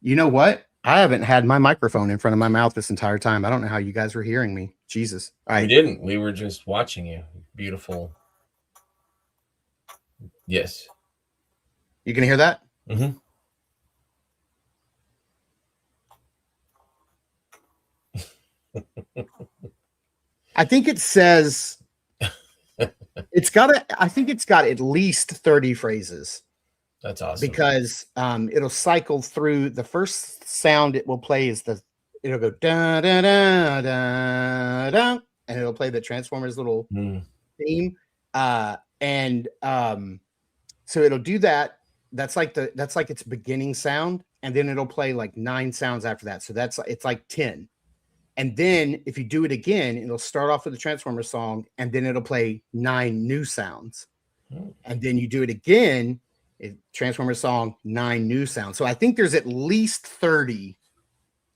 you know what? I haven't had my microphone in front of my mouth this entire time. I don't know how you guys were hearing me. Jesus. All right. We didn't. We were just watching you. Beautiful. Yes. You can hear that? Mm-hmm. I think it says I think it's got at least 30 phrases. That's awesome. Because it'll cycle through. The first sound it will play is it'll go da da da da da, and it'll play the Transformers little theme. So it'll do that. That's like its beginning sound, and then it'll play like 9 sounds after that. So it's like 10. And then if you do it again, it'll start off with the Transformers song, and then it'll play 9 new sounds. And then you do it again, Transformers song, 9 new sounds. So I think there's at least 30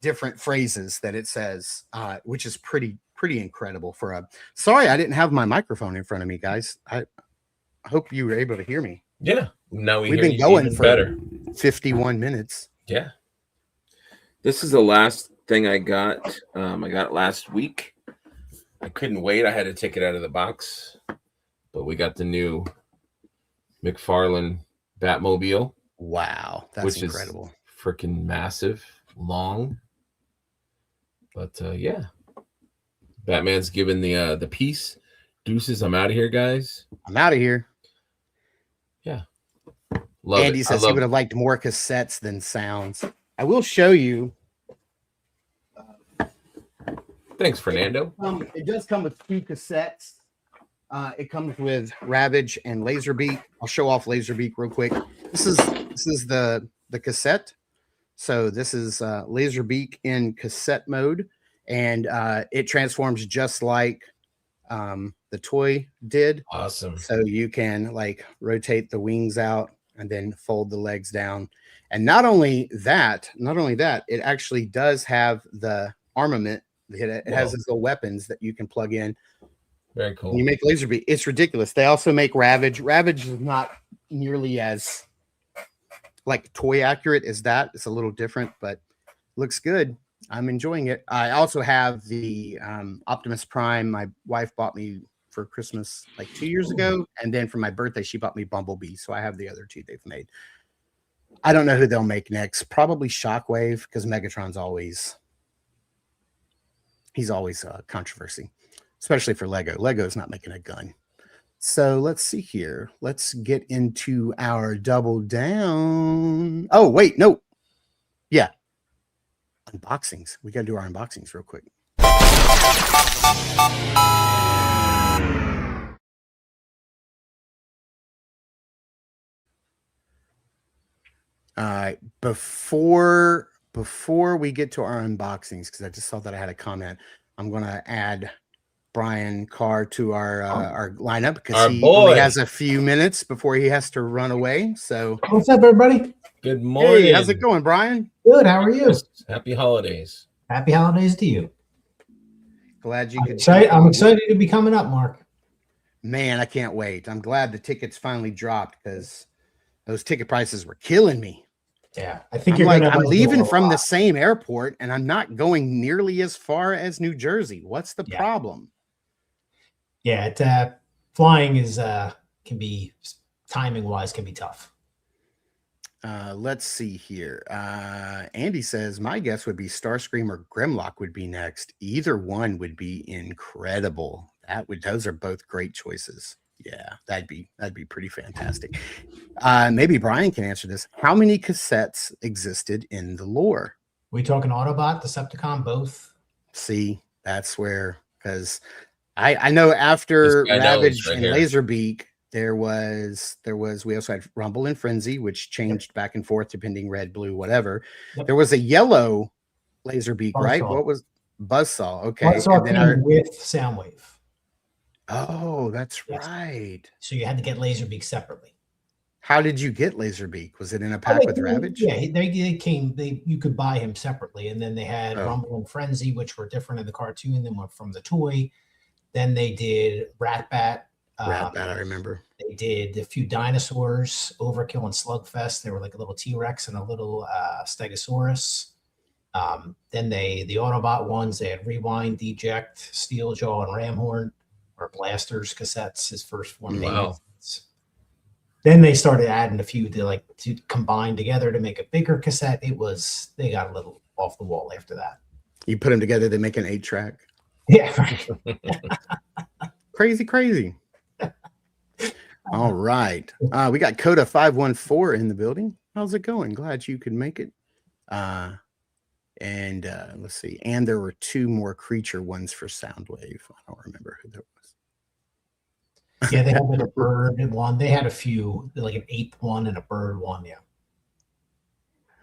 different phrases that it says, which is pretty incredible for a. Sorry, I didn't have my microphone in front of me, guys. I hope you were able to hear me. Yeah. Now we've been going for better. 51 minutes. Yeah. This is the last thing I got. I got it last week. I couldn't wait. I had to take it out of the box, but we got the new McFarlane Batmobile. Wow, that's incredible. Freaking massive, long. But yeah. Batman's given the piece. Deuces, I'm out of here, guys. I'm out of here. Yeah. Andy says he would have liked more cassettes than sounds. I will show you. Thanks, Fernando. It does come with 2 cassettes. It comes with Ravage and Laserbeak. I'll show off Laserbeak real quick. This is the cassette. So this is Laserbeak in cassette mode, and it transforms just like the toy did. Awesome. So you can like rotate the wings out and then fold the legs down. And not only that, it actually does have the armament. It has these little weapons that you can plug in. Very cool. You make Laserbeak. It's ridiculous. They also make Ravage. Ravage is not nearly as like toy accurate as that. It's a little different, but looks good. I'm enjoying it. I also have the Optimus Prime. My wife bought me for Christmas like 2 years ago, and then for my birthday she bought me Bumblebee. So I have the other 2 they've made. I don't know who they'll make next. Probably Shockwave, because Megatron's always a controversy, especially for Lego. Lego's not making a gun. So let's see here. Let's get into our double down. Oh, wait, no. Yeah. Unboxings. We got to do our unboxings real quick. All right. Before we get to our unboxings, because I just saw that I had a comment, I'm going to add Brian Carr to our lineup, because he only has a few minutes before he has to run away. So what's up, everybody? Good morning. Hey, how's it going, Brian? Good. How are you? Happy holidays. Happy holidays to you. Glad you could. I'm excited to be coming up, Mark. Man, I can't wait. I'm glad the tickets finally dropped, because those ticket prices were killing me. Yeah, I think I'm leaving from the same airport, and I'm not going nearly as far as New Jersey. What's the problem? Yeah, flying is can be, timing wise, can be tough. Let's see here. Andy says my guess would be Starscream or Grimlock would be next. Either one would be incredible. Those are both great choices. Yeah, that'd be pretty fantastic. Maybe Brian can answer this. How many cassettes existed in the lore? We talking Autobot, Decepticon, both? See, that's where, because I know after Ravage and Laserbeak, there was we also had Rumble and Frenzy, which changed back and forth depending red, blue, whatever. Yep. There was a yellow Laserbeak, right? What was Buzzsaw? Okay, Buzzsaw came with Soundwave. Oh, that's right. So you had to get Laserbeak separately. How did you get Laserbeak? Was it in a pack with Ravage? Yeah, they came. You could buy him separately, and then they had Rumble and Frenzy, which were different in the cartoon than were from the toy. Then they did Ratbat. Ratbat, I remember. They did a few dinosaurs, Overkill and Slugfest. They were like a little T-Rex and a little Stegosaurus. Then the Autobot ones, they had Rewind, Deject, Steeljaw, and Ramhorn. Or Blasters cassettes, his first one. Wow. Then they started adding a few to combine together to make a bigger cassette. They got a little off the wall after that. You put them together, they make an 8-track. Yeah. Crazy. All right. We got Coda 514 in the building. How's it going? Glad you could make it. And let's see. And there were 2 more creature ones for Soundwave. I don't remember who that was. Yeah, they had like a bird one. They had a few, like an ape one and a bird one. Yeah.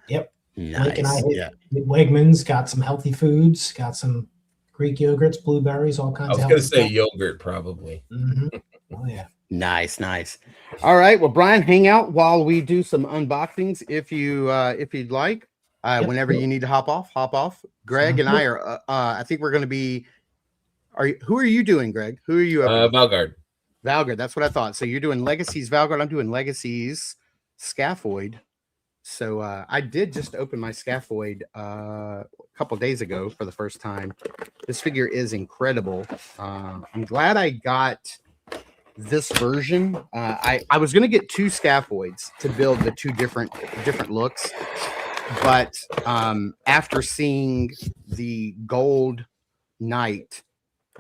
Yep. Nice. Blake and I hit Wegmans, got some healthy foods, got some Greek yogurts, blueberries, all kinds of. I was going to say yogurt, probably. Mm-hmm. Oh, yeah. Nice. All right. Well, Brian, hang out while we do some unboxings if you'd like. Whenever you need to hop off. Greg and I are I think we're going to be who are you doing, Greg? Who are you? Valgard, that's what I thought. So you're doing Legacies Valgard. I'm doing Legacies Scaphoid. So I did just open my Scaphoid a couple days ago for the first time. This figure is incredible. I'm glad I got this version. I was going to get 2 Scaphoids to build the 2 different looks. But after seeing the gold knight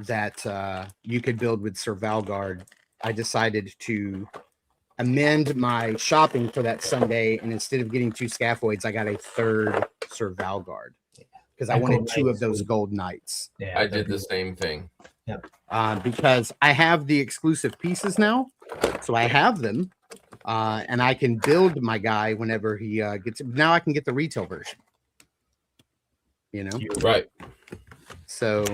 that you could build with Sir Valgard, I decided to amend my shopping for that Sunday. And instead of getting 2 Scaphoids, I got a 3rd Sir Valgard because I wanted 2 of those gold knights. Yeah, I did the same thing. Yep. Because I have the exclusive pieces now. So I have them. And I can build my guy whenever he gets it. Now I can get the retail version. You know? Right. So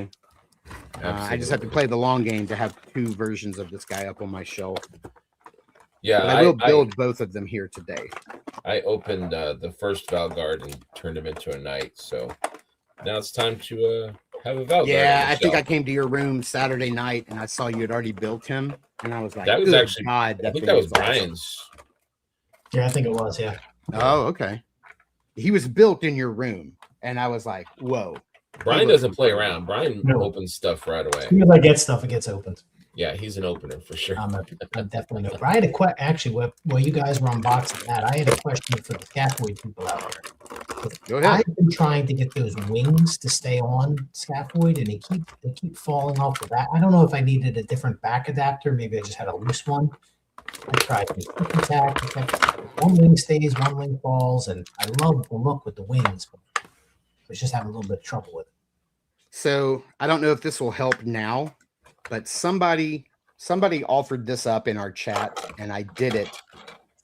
I just have to play the long game to have 2 versions of this guy up on my shelf. Yeah. But I will build both of them here today. I opened the first Valgard and turned him into a knight. So now it's time to have a Valgard. Yeah, I think I came to your room Saturday night and I saw you had already built him. And I was like, that was actually, God, I think that was Brian's. Yeah, I think it was. Yeah. Oh, okay. He was built in your room. And I was like, whoa. Brian doesn't play around. Brian opens stuff right away. As soon as I get stuff, it gets opened. Yeah, he's an opener for sure. I'm definitely an opener. I had a question. Actually, while you guys were unboxing that, I had a question for the Scaphoid people out there. Go ahead. I've been trying to get those wings to stay on Scaphoid, and they keep falling off the back. I don't know if I needed a different back adapter. Maybe I just had a loose one. I tried the tack. One wing stays, one wing falls, and I love the look with the wings, but I was just having a little bit of trouble with it. So I don't know if this will help now, but somebody offered this up in our chat, and I did it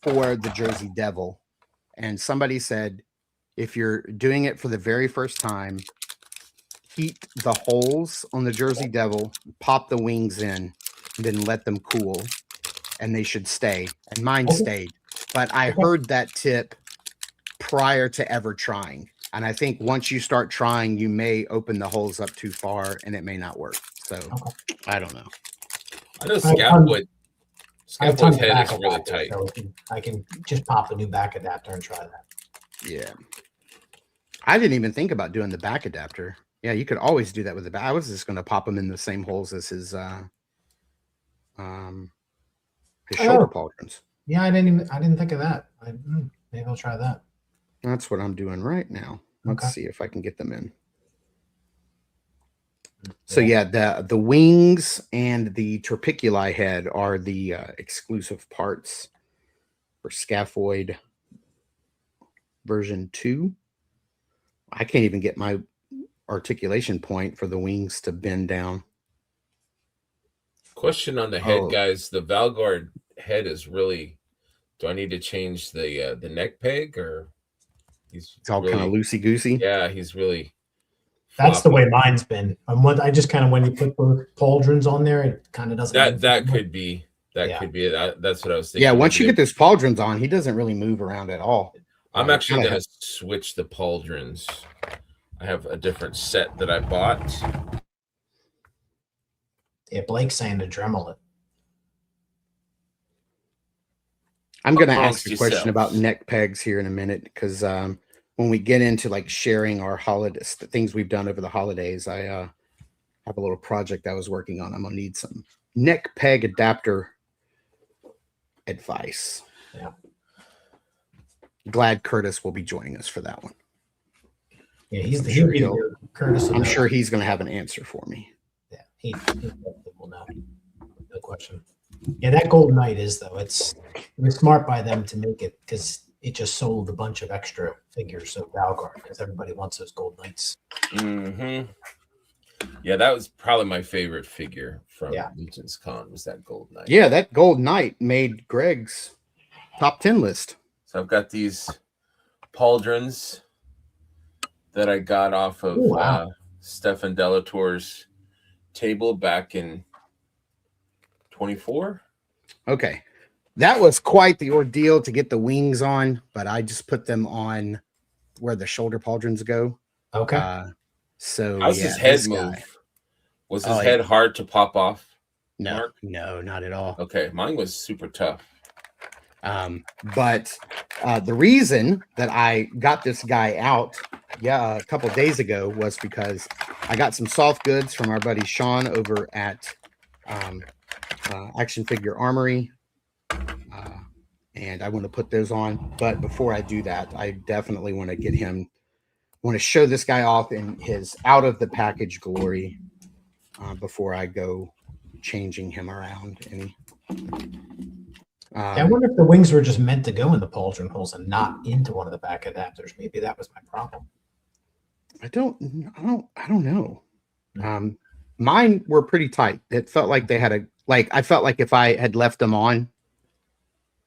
for the Jersey Devil. And somebody said, if you're doing it for the very first time, heat the holes on the Jersey Devil, pop the wings in, and then let them cool, and they should stay. And mine stayed. But I heard that tip prior to ever trying. And I think once you start trying, you may open the holes up too far, and it may not work. So I don't know. I know Scaphoid's head is really adapter, tight. So I can just pop a new back adapter and try that. Yeah. I didn't even think about doing the back adapter. Yeah, you could always do that with the back. I was just going to pop them in the same holes as his shoulder pauldrons. Yeah, I didn't think of that. Maybe I'll try that. That's what I'm doing right now. Let's see if I can get them in. So yeah, the wings and the torpiculi head are the exclusive parts for Scaphoid version 2. I can't even get my articulation point for the wings to bend down. Question on the head, guys. The Valgard head is really. Do I need to change the neck peg, or it's all really, kind of loosey goosey? Yeah, he's really. That's the way mine's been. I just kind of, when you put the pauldrons on there, it kind of doesn't. That could be. Could be it. That's what I was thinking. Yeah, once you get those pauldrons on, he doesn't really move around at all. I'm actually going to switch the pauldrons. I have a different set that I bought. Yeah, Blake's saying to Dremel it. I'm going to ask a question about neck pegs here in a minute, because when we get into like sharing our holidays, the things we've done over the holidays, I have a little project I was working on. I'm going to need some neck peg adapter advice. Yeah. Glad Curtis will be joining us for that one. Yeah, he's I'm the sure he'll, Curtis. I'm sure he's going to have an answer for me. Yeah, he will know. No question. Yeah, that Gold Knight is though. It was smart by them to make it because it just sold a bunch of extra figures of Valgard because everybody wants those Gold Knights. Mm-hmm. Yeah, that was probably my favorite figure from Yeah. Legion's Con was that Gold Knight. Yeah, that Gold Knight made Greg's top 10 list. So I've got these pauldrons that I got off of Stefan Delatour's table back in 24. Okay. That was quite the ordeal to get the wings on, but I just put them on where the shoulder pauldrons go. Okay. So how's his head move? Was his head hard to pop off? No, Mark? no, not at all. Okay, mine was super tough. But the reason that I got this guy out, a couple of days ago was because I got some soft goods from our buddy Sean over at Action Figure Armory, and I want to put those on. But before I do that, I definitely want to get him. Want to show this guy off in his out of the package glory before I go changing him around any. I wonder if the wings were just meant to go in the pauldron holes and not into one of the back adapters. Maybe that was my problem. I don't know. Mine were pretty tight. It felt like they had I felt like if I had left them on,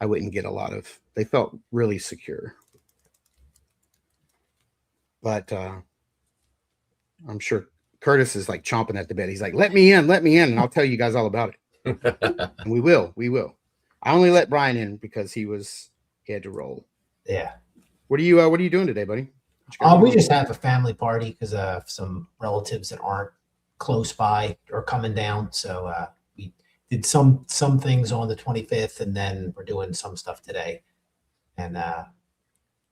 I wouldn't get a lot of. They felt really secure. But I'm sure Curtis is like chomping at the bit. He's like, let me in, and I'll tell you guys all about it. And we will. I only let Brian in because he had to roll. Yeah. What are you doing today, buddy? We just have a family party because some relatives that aren't close by are coming down. So we did some things on the 25th, and then we're doing some stuff today. And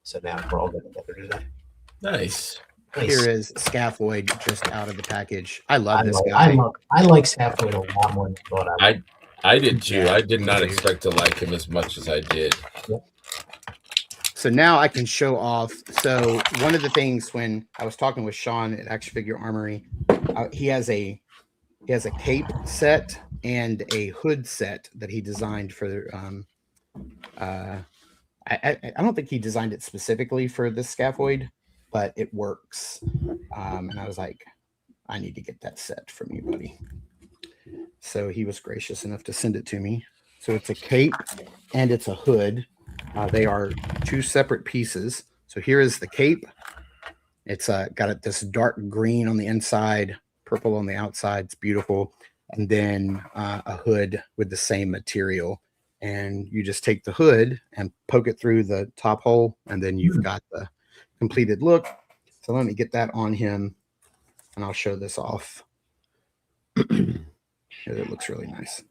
so now we're all getting together today. Nice. Here is Scaphoid just out of the package. I love this guy. I like Scaphoid a lot more than I thought I did too. Yeah, I did not expect to like him as much as I did. Yep. So now I can show off. So one of the things when I was talking with Sean at Action Figure Armory, he has a cape set and a hood set that he designed for. I don't think he designed it specifically for this Scaphoid, but it works. And I was like, I need to get that set from you, buddy. So he was gracious enough to send it to me. So it's a cape and it's a hood. They are two separate pieces. So here is the cape. It's got this dark green on the inside, purple on the outside. It's beautiful. And then a hood with the same material. And you just take the hood and poke it through the top hole, and then you've got the completed look. So let me get that on him, and I'll show this off. It looks really nice.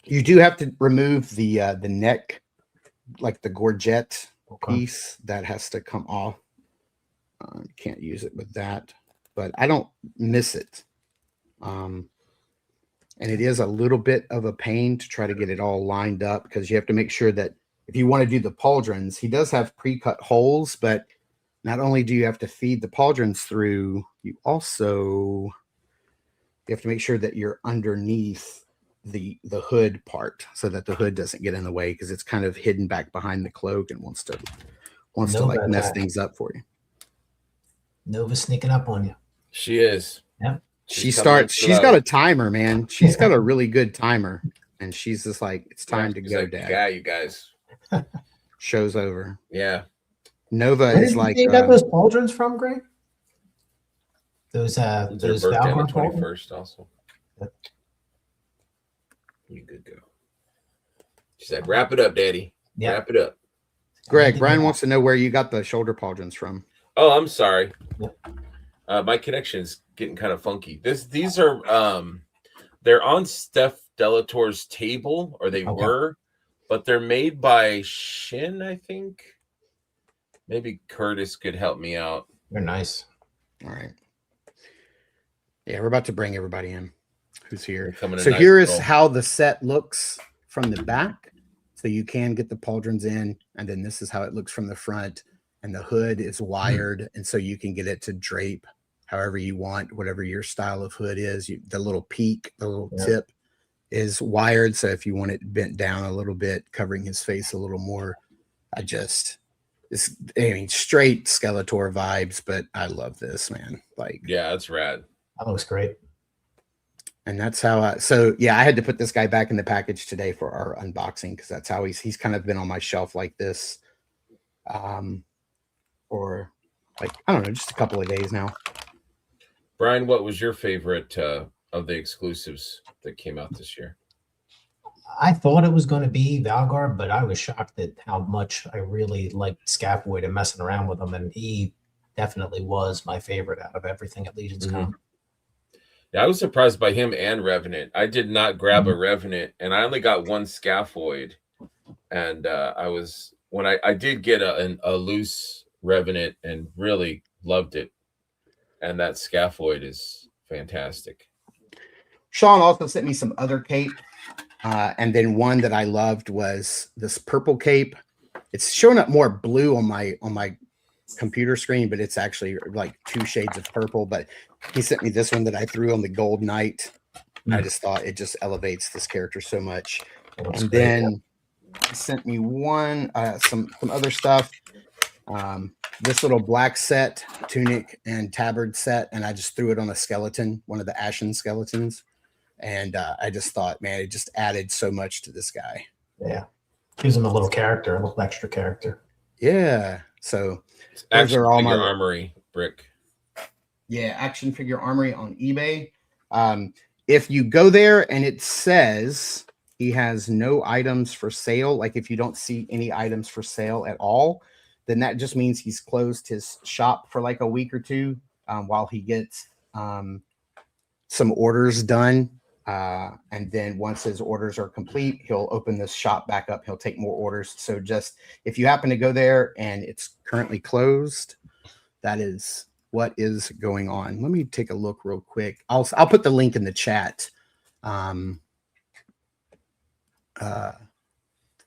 You do have to remove the neck, like the gorget piece that has to come off. Can't use it with that, but I don't miss it. And it is a little bit of a pain to try to get it all lined up because you have to make sure that if you want to do the pauldrons, he does have pre-cut holes, but not only do you have to feed the pauldrons through, you have to make sure that you're underneath the hood part so that the hood doesn't get in the way because it's kind of hidden back behind the cloak and wants to like mess things up for you. Nova's sneaking up on you. She is. Yeah. She's got a timer, man. She's got a really good timer. And she's just like, it's time to go, Dad. Yeah, you guys. Show's over. Yeah. Nova is like. You got those pauldrons from, Greg? Those birthday on the 21st also. Yep. You good girl. She said, wrap it up, Daddy. Yep. Wrap it up. Greg, Brian wants to know where you got the shoulder pauldrons from. Oh, I'm sorry. My connection is getting kind of funky. These are they're on Steph Delatour's table, or they were, but they're made by Shin, I think. Maybe Curtis could help me out. They're nice. All right. Yeah, we're about to bring everybody in who's here. So here is how the set looks from the back. So you can get the pauldrons in, and then this is how it looks from the front. And the hood is wired, and so you can get it to drape however you want, whatever your style of hood is. The little peak, the little tip is wired. So if you want it bent down a little bit, covering his face a little more, straight Skeletor vibes, but I love this, man. Like, yeah, that's rad. That looks great. And that's how I had to put this guy back in the package today for our unboxing, because that's how he's kind of been on my shelf like this. For like, I don't know, just a couple of days now. Brian, what was your favorite of the exclusives that came out this year? I thought it was going to be Valgard, but I was shocked at how much I really liked Scaphoid and messing around with him, and he definitely was my favorite out of everything at Legion's Con. Yeah, I was surprised by him and Revenant. I did not grab a Revenant, and I only got one Scaphoid, and I did get a loose Revenant and really loved it, and that Scaphoid is fantastic. Sean also sent me some other cape, and then one that I loved was this purple cape. It's showing up more blue on my computer screen, but it's actually like 2 shades of purple. But he sent me this one that I threw on the Gold Knight. I just thought it just elevates this character so much. And then he sent me one some other stuff. This little black set, tunic and tabard set, and I just threw it on a skeleton, one of the Ashen skeletons. And I just thought, man, it just added so much to this guy. Yeah. Gives him a little character, a little extra character. Yeah. So those are all my armory brick. Yeah, Action Figure Armory on eBay. If you go there and it says he has no items for sale, like if you don't see any items for sale at all, then that just means he's closed his shop for like a week or two while he gets some orders done. And then once his orders are complete, he'll open this shop back up. He'll take more orders. So just if you happen to go there and it's currently closed, that is what is going on. Let me take a look real quick. I'll put the link in the chat for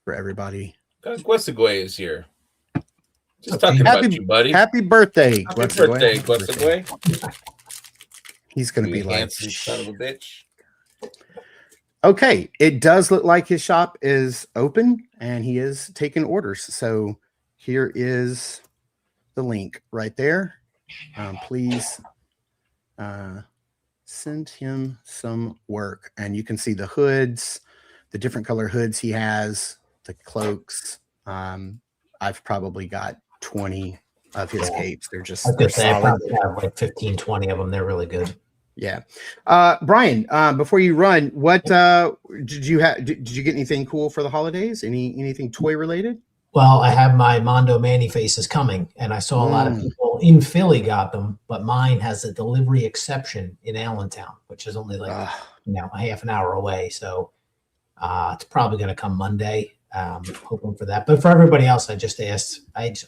everybody. Guesagway is here. Just talking about you, buddy. Happy birthday. Happy birthday, Guesagway. He's going to be like, son of a bitch. Okay, it does look like his shop is open and he is taking orders. So here is the link right there. Please send him some work. And you can see the hoods, the different color hoods he has, the cloaks. I've probably got 20 of his capes. They're just I probably have like 15, 20 of them. They're really good. Yeah. Brian, before you run, what did you have? Did you get anything cool for the holidays? Anything toy related? Well, I have my Mondo Manny faces coming, and I saw a lot of people in Philly got them, but mine has a delivery exception in Allentown, which is only like a half an hour away. So it's probably going to come Monday. Hoping for that. But for everybody else, I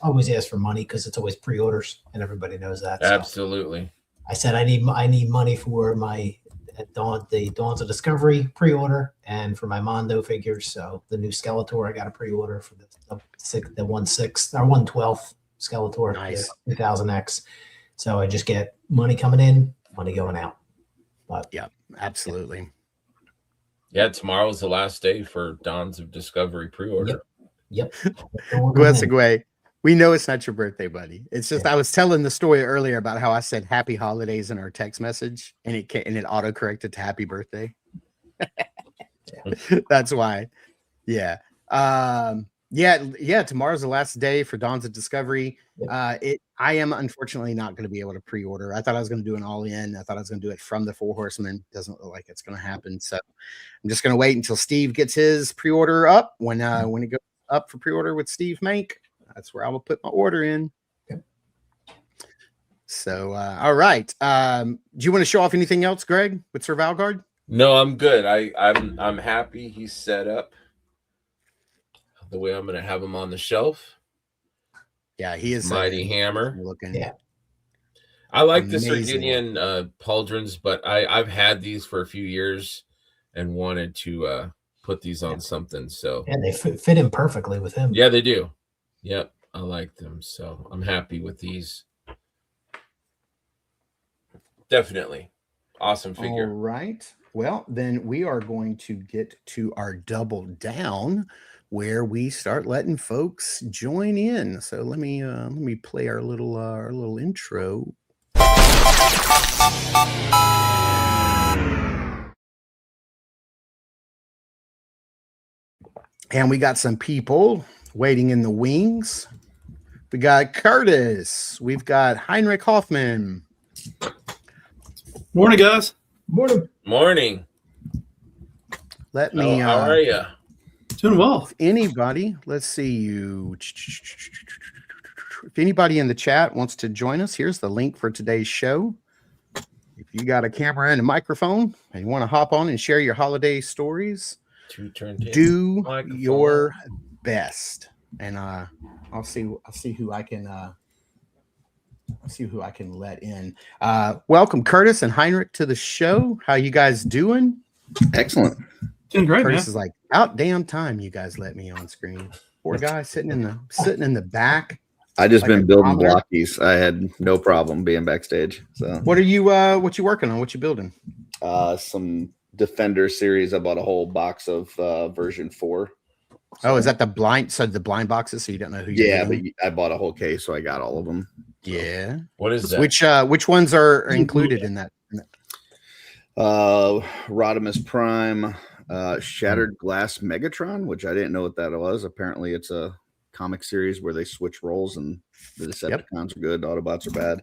always ask for money because it's always pre-orders, and everybody knows that. Absolutely. So I said I need money for my the Dawns of Discovery pre-order and for my Mondo figures. So the new Skeletor, I got a pre-order for the 1/6 or 1/12 Skeletor, nice. 2000X. So I just get money coming in, money going out. But yeah, absolutely. Yeah, tomorrow's the last day for Dawns of Discovery pre-order. Yep. Guesagway. We know it's not your birthday, buddy. It's just I was telling the story earlier about how I said happy holidays in our text message and it auto-corrected to happy birthday. That's why. Yeah. Tomorrow's the last day for Dawns of Discovery. I am unfortunately not going to be able to pre-order. I thought I was going to do an all-in. I thought I was going to do it from the Four Horsemen. Doesn't look like it's going to happen. So I'm just going to wait until Steve gets his pre-order up. When it goes up for pre-order with Steve Mank, that's where I will put my order in. Okay. So all right. Do you want to show off anything else, Greg, with Sir Valgard? No, I'm good. I'm happy he's set up the way I'm going to have him on the shelf. Yeah, he is mighty hammer looking. Yeah, I like the Sardiinian pauldrons, but I've had these for a few years and wanted to put these on something. So And they fit in perfectly with him. yeah, they do. Yep, I like them. So I'm happy with these. Definitely. Awesome figure. All right. Well, then we are going to get to our double down where we start letting folks join in. So let me play our little intro. And we got some people waiting in the wings. We got Curtis. We've got Heinrich Hoffman. Morning, guys. Morning. Let me. How are you? Doing well. If anybody, let's see you. If anybody in the chat wants to join us, here's the link for today's show. If you got a camera and a microphone and you want to hop on and share your holiday stories, do your best, and I'll see who I can let in. Welcome Curtis and Heinrich to the show. How you guys doing? Excellent. Doing great, Curtis man. is like, about damn time you guys let me on screen. Poor guy sitting in the back. I just like been building toddler. blockies. I had no problem being backstage. So what you working on? What you building? Some Defender series. I bought a whole box of version 4. So, is that the blind? So the blind boxes, so you don't know who. Yeah, but I bought a whole case, so I got all of them. So. Yeah. What is that? Which ones are included in that? Rodimus Prime, Shattered Glass Megatron, which I didn't know what that was. Apparently, it's a comic series where they switch roles, and the Decepticons are good, Autobots are bad.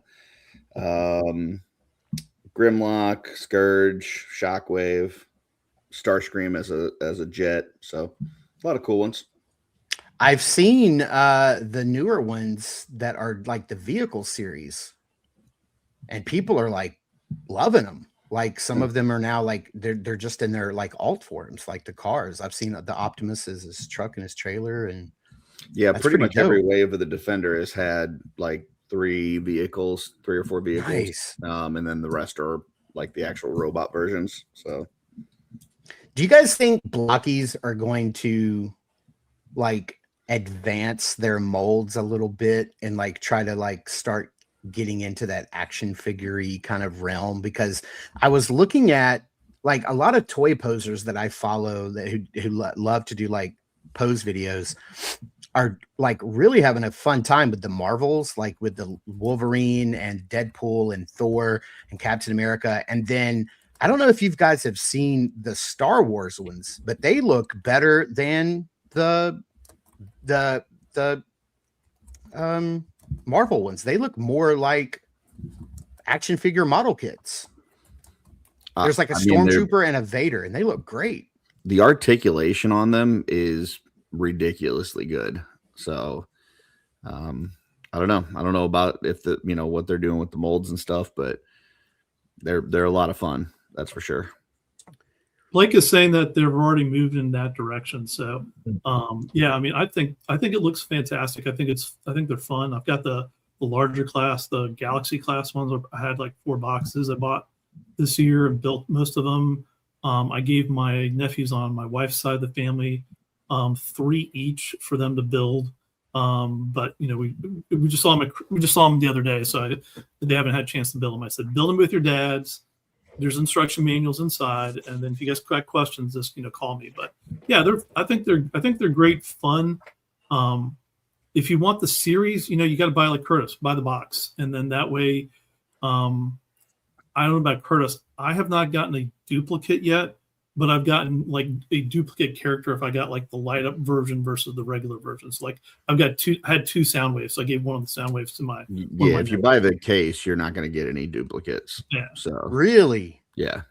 Grimlock, Scourge, Shockwave, Starscream as a jet. So a lot of cool ones. I've seen the newer ones that are like the vehicle series, and people are like loving them. Like some of them are now like they're just in their like alt forms, like the cars. I've seen the Optimus is his truck and his trailer, and yeah, pretty much dope. Every wave of the Defender has had like 3 or 4 vehicles. Nice. And then the rest are like the actual robot versions. So do you guys think blockies are going to like advance their molds a little bit and like try to like start getting into that action figure-y kind of realm? Because I was looking at like a lot of toy posers that I follow who love to do like pose videos are like really having a fun time with the Marvels, like with the Wolverine and Deadpool and Thor and Captain America. And then I don't know if you guys have seen the Star Wars ones, but they look better than the Marvel ones. They look more like action figure model kits. There's like a Stormtrooper and a Vader, and they look great. The articulation on them is ridiculously good. So I don't know about if what they're doing with the molds and stuff, but they're a lot of fun. That's for sure. Blake is saying that they've already moved in that direction. So, yeah, I mean, I think it looks fantastic. I think they're fun. I've got the larger class, the Galaxy class ones. I had like 4 boxes I bought this year and built most of them. I gave my nephews on my wife's side of the family 3 each for them to build. But we just saw them the other day, so they haven't had a chance to build them. I said, build them with your dads. There's instruction manuals inside, and then if you guys got questions, just call me. But yeah, I think they're great fun. If you want the series, you got to buy like Curtis, buy the box, and then that way, I don't know about Curtis. I have not gotten a duplicate yet, but I've gotten like a duplicate character if I got like the light up version versus the regular versions. Like I had 2 sound waves, so I gave one of the sound waves to my. Yeah, if you buy the case, you're not going to get any duplicates. Yeah. So really. Yeah.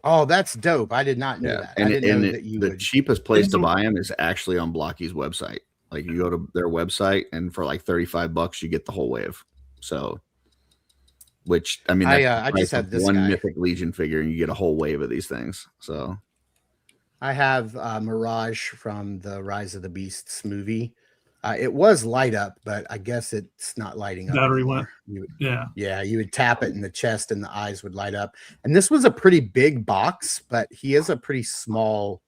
Oh, that's dope. I did not know that. And, I didn't know that the cheapest place to buy them is actually on Blocky's website. Like you go to their website, and for like $35, you get the whole wave. So, which I mean, I just have this one guy. Mythic Legion figure, and you get a whole wave of these things. So, I have Mirage from the Rise of the Beasts movie. It was light up, but I guess it's not lighting up. Battery anymore. went. Yeah, you would tap it in the chest and the eyes would light up. And this was a pretty big box, but he is a pretty small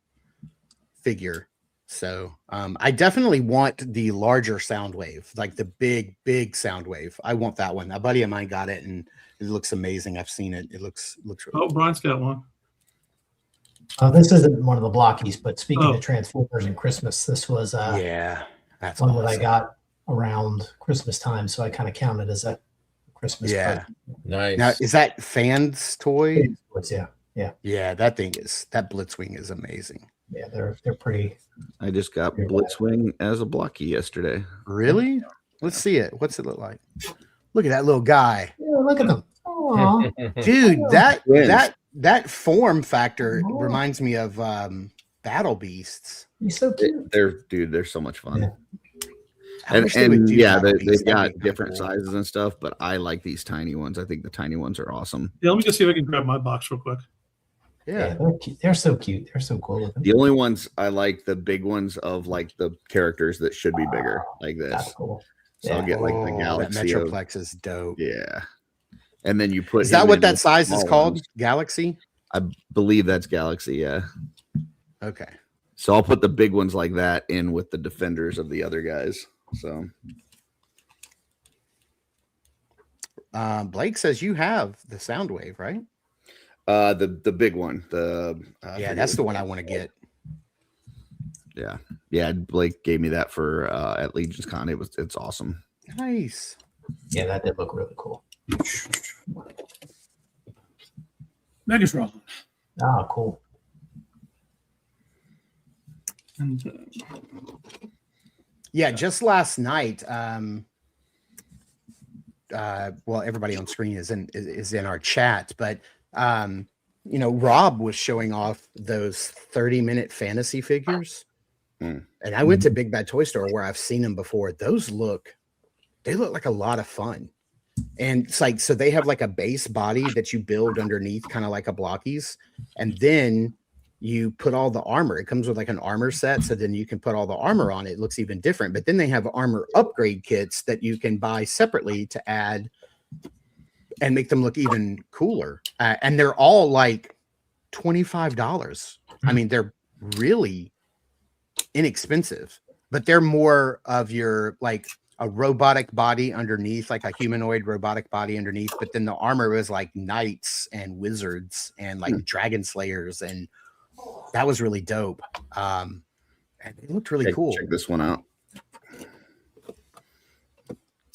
figure. So I definitely want the larger Soundwave, like the big Soundwave. I want that one. A buddy of mine got it, and it looks amazing. I've seen it. It looks really Oh, Brian's got one. This isn't one of the blockies, but speaking of Transformers and Christmas, this was yeah, that's one awesome. that I got around Christmas time, so I kind of count it as a Christmas present. Nice. Now, is that Fans toy? Yeah. That Blitzwing is amazing. Yeah, they're pretty. I just got Blitzwing as a blocky yesterday. Really? Let's see it. What's it look like? Look at that little guy. Yeah, look at them. Aww. Dude, that form factor reminds me of Battle Beasts. He's so cute. They're so much fun. Yeah. And yeah, they've got different sizes and stuff, but I like these tiny ones. I think the tiny ones are awesome. Yeah, let me just see if I can grab my box real quick. Yeah, they're cute. They're so cute. They're so cool looking. The only ones I like the big ones of like the characters that should be bigger, like this. That's cool. So I'll get like the Galaxy. That Metroplex is dope. Yeah. And then you put. Is that what that size is called? Ones. Galaxy? I believe that's Galaxy. Yeah. Okay. So I'll put the big ones like that in with the defenders of the other guys. So. Blake says you have the Soundwave, right? The big one. Yeah, that's the one I want to get. Yeah. Blake gave me that for at Legion's Con. It's awesome. Nice. Yeah, that did look really cool. Megatron. Oh, cool. And, yeah, just last night. Well, everybody on screen is in our chat, but Rob was showing off those 30-minute fantasy figures. And I went to Big Bad Toy Store where I've seen them before. They look like a lot of fun. And it's like, so they have like a base body that you build underneath, kind of like a blockies. And then you put all the armor. It comes with like an armor set. So then you can put all the armor on it. It looks even different. But then they have armor upgrade kits that you can buy separately to add and make them look even cooler. And they're all like $25. I mean, they're really inexpensive, but they're more of your like a robotic body underneath, like a humanoid robotic body underneath. But then the armor was like knights and wizards and like dragon slayers. And that was really dope. And it looked really cool. Check this one out.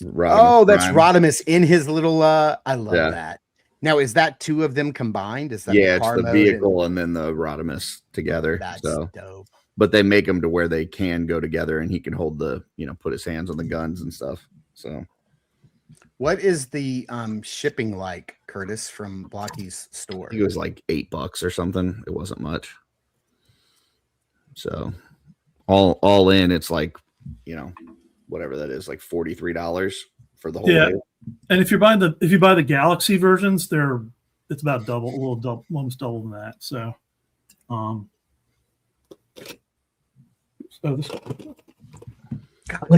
That's Rodimus in his little I love that. Now, is that two of them combined? Is that it's the vehicle and then the Rodimus together. That's dope. But they make them to where they can go together and he can hold the, put his hands on the guns and stuff. So what is the shipping like, Curtis, from Blocky's store? I think it was like $8 or something. It wasn't much. So all in, it's like, whatever that is, like $43 for the whole day. And if you buy the Galaxy versions, it's about almost double than that. So they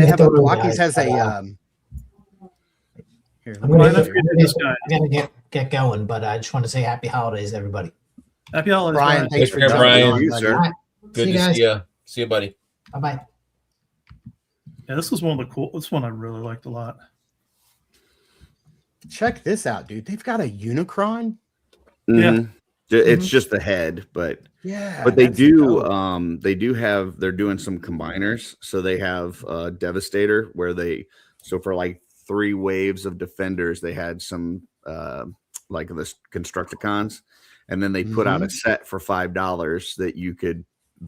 have a Blockies has a here, I'm gonna get going, but I just want to say happy holidays, everybody. Happy holidays, Brian. Thanks for Brian. On, Right. Good to see you. See you, buddy. Bye. Yeah, this was one of the cool. This one I really liked a lot. Check this out, dude. They've got a Unicron. Yeah, it's just the head, but but they do have. They're doing some combiners, so they have Devastator where for like 3 waves of defenders, they had some like the Constructicons, and then they put out a set for $5 that you could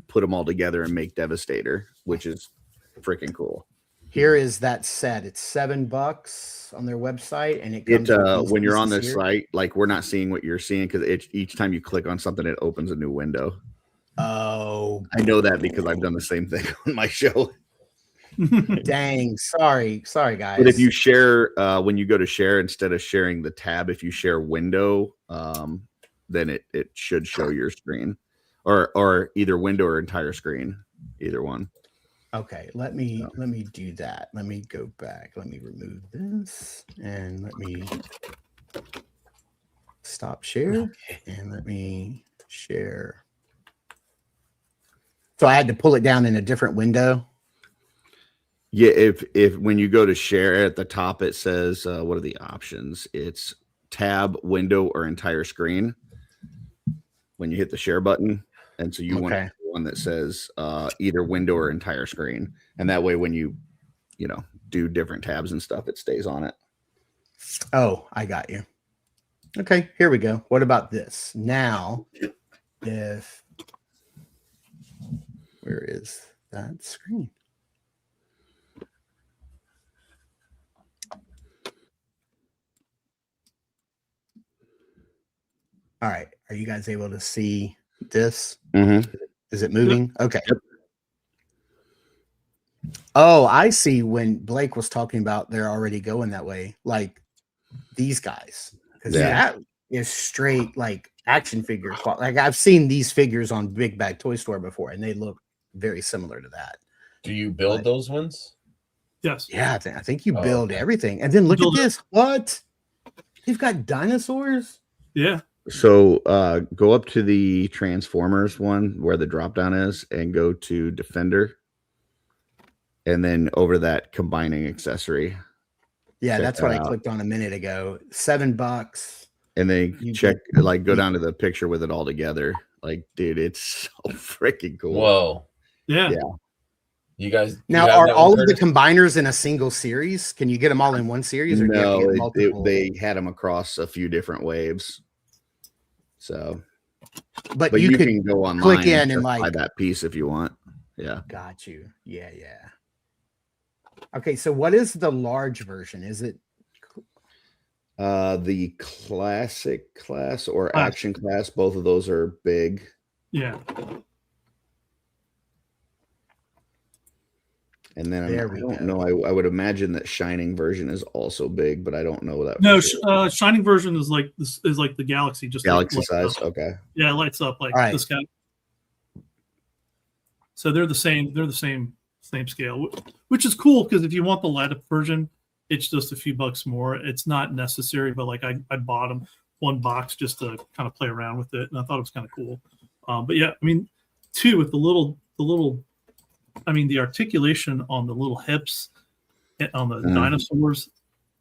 put them all together and make Devastator, which is freaking cool. Here is that set. It's $7 on their website, and it comes when you're on their site, like we're not seeing what you're seeing because each time you click on something, it opens a new window. Oh, I know that because I've done the same thing on my show. Dang, sorry guys. But if you share, when you go to share, instead of sharing the tab, if you share window, then it should show your screen, or either window or entire screen, either one. Okay, let me do that. Let me go back. Let me remove this and let me stop share and let me share. So I had to pull it down in a different window. Yeah, if when you go to share at the top, it says what are the options? It's tab, window, or entire screen. When you hit the share button, and so you want the one that says either window or entire screen, and that way when you do different tabs and stuff, it stays on it. Oh, I got you. Okay, here we go. What about this? Now, if where is that screen? All right. Are you guys able to see this? Mm-hmm. Is it moving? Okay. Oh, I see. When Blake was talking about they're already going that way, like these guys, because that is straight like action figure. Like I've seen these figures on Big Bag Toy Store before, and they look very similar to that. Do you build those ones? Yes. Yeah, I think you build everything, and then look at this. What? You've got dinosaurs? Yeah. So go up to the Transformers one where the drop down is, and go to Defender. And then over that combining accessory. Yeah, that's what I clicked on a minute ago. $7. And then go down to the picture with it all together. Like, dude, it's so freaking cool. Whoa. Yeah. You guys now are all of the combiners in a single series? Can you get them all in one series? Or no, multiple? They had them across a few different waves. So, but you can go online, click in and buy that piece if you want. Yeah, got you. Yeah. Okay, so what is the large version? Is it the classic class or action class? Both of those are big. Yeah. And then I don't know. I would imagine that Shining version is also big, but I don't know that. No, Shining version is like this is like the Galaxy, just Galaxy size. Okay. Yeah, it lights up like this guy. So they're the same. They're the same scale, which is cool because if you want the light up version, it's just a few bucks more. It's not necessary, but like I bought them one box just to kind of play around with it, and I thought it was kind of cool. But yeah, I mean, too with the little. I mean, the articulation on the little hips, on the dinosaurs,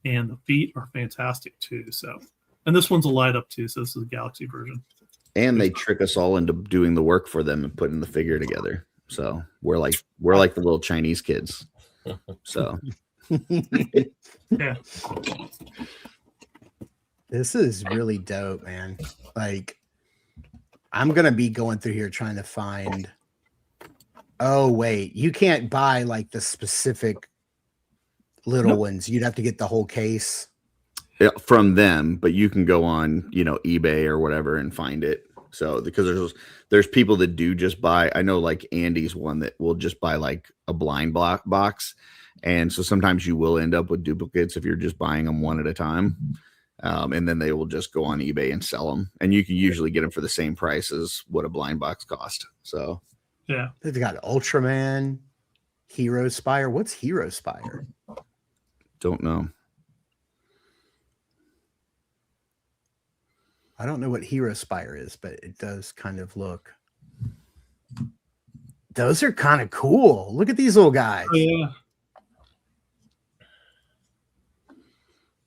and the feet are fantastic too. So, and this one's a light up too. So this is a Galaxy version. And they trick us all into doing the work for them and putting the figure together. So we're like the little Chinese kids. So yeah, this is really dope, man. Like, I'm gonna be going through here trying to find. Oh, wait, you can't buy like the specific little ones. You'd have to get the whole case from them, but you can go on, eBay or whatever and find it. So because there's people that do just buy, I know like Andy's one that will just buy like a blind box. And so sometimes you will end up with duplicates if you're just buying them one at a time. And then they will just go on eBay and sell them. And you can usually get them for the same price as what a blind box cost. So yeah, they've got Ultraman, Hero Spire. What's Hero Spire? Don't know. I don't know what Hero Spire is, but it does kind of look. Those are kind of cool. Look at these little guys. Yeah,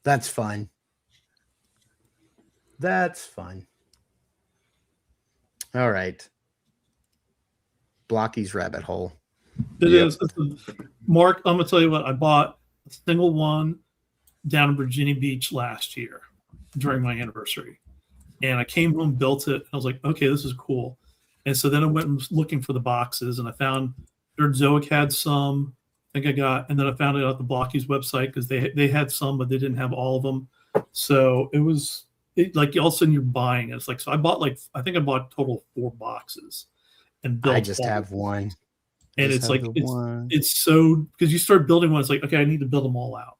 that's fun. That's fun. All right. Blocky's rabbit hole. It is. Mark, I'm gonna tell you what. I bought a single one down in Virginia Beach last year during my anniversary, and I came home, built it. I was like, okay, this is cool. And so then I went and was looking for the boxes, and I found Nerd Zoic had some. I think I got, and then I found it at the Blocky's website because they had some, but they didn't have all of them. So it was like all of a sudden you're buying it. It's like, so I bought I think I bought a total of 4 boxes. And I just have one. And it's like it's so because you start building one, it's like, okay, I need to build them all out.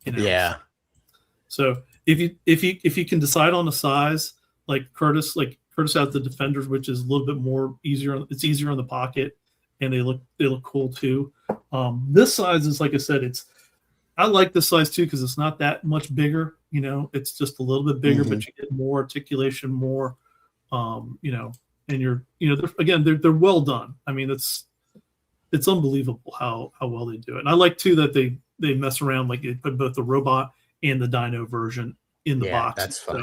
Yeah. So if you can decide on a size, like Curtis has the Defenders, which is a little bit more easier. It's easier on the pocket, and they look cool too. This size is, like I said, I like this size too because it's not that much bigger. It's just a little bit bigger, but you get more articulation, more and they're well done. I mean, it's unbelievable how well they do it. And I like too that they mess around, like they put both the robot and the dino version in the box. That's fun.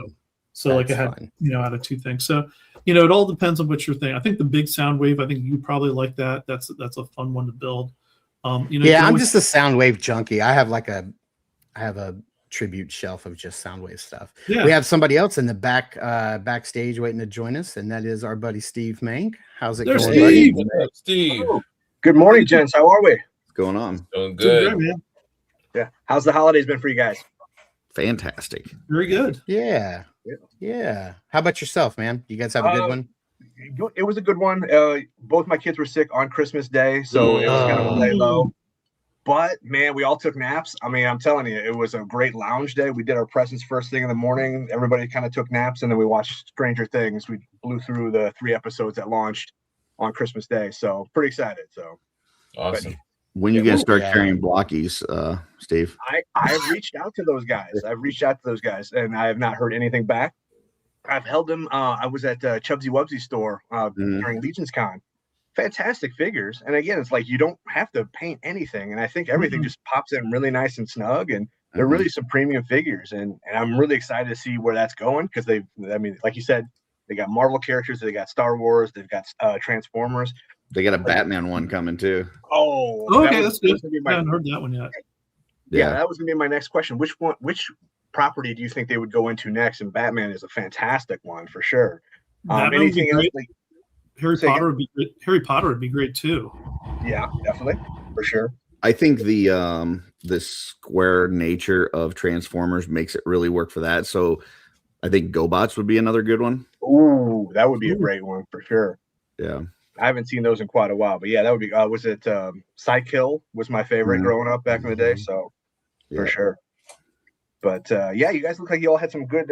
So like I had out of two things. So it all depends on what you're thinking. I think the big sound wave, I think you probably like that. That's a fun one to build. I'm just a sound wave junkie. I have a tribute shelf of just sound wave stuff. Yeah. We have somebody else in the backstage waiting to join us, and that is our buddy Steve Mank. How's it going, Steve? buddy? Steve. Good morning, gents. How are we? What's going on? Doing good. Man. Yeah. How's the holidays been for you guys? Fantastic. Very good. Yeah. How about yourself, man? You guys have a good one? It was a good one. Both my kids were sick on Christmas Day, so it was kind of a lay low. But man, we all took naps. I mean, I'm telling you, it was a great lounge day. We did our presents first thing in the morning. Everybody kind of took naps, and then we watched Stranger Things. We blew through the 3 episodes that launched on Christmas Day. So pretty excited. So awesome. When you gonna start carrying blockies, Steve? I've reached out to those guys. And I have not heard anything back. I've held them. I was at Chubsy Wubsy store during Legion's Con. Fantastic figures, and again, it's like you don't have to paint anything, and I think everything just pops in really nice and snug, and they're really some premium figures, and I'm really excited to see where that's going, because like you said, they got Marvel characters, they got Star Wars, they've got Transformers, they got a Batman one coming too. Okay, that's good. I haven't heard that one yet. Yeah, that was gonna be my next question. Which property do you think they would go into next? And Batman is a fantastic one for sure. Anything else? Harry Potter would be great too. Yeah, definitely, for sure. I think the square nature of Transformers makes it really work for that. So I think GoBots would be another good one. Ooh, that would be a great one for sure. Yeah, I haven't seen those in quite a while, but yeah, that would be. Was it Psykill was my favorite growing up back in the day? So for sure. But you guys look like you all had some good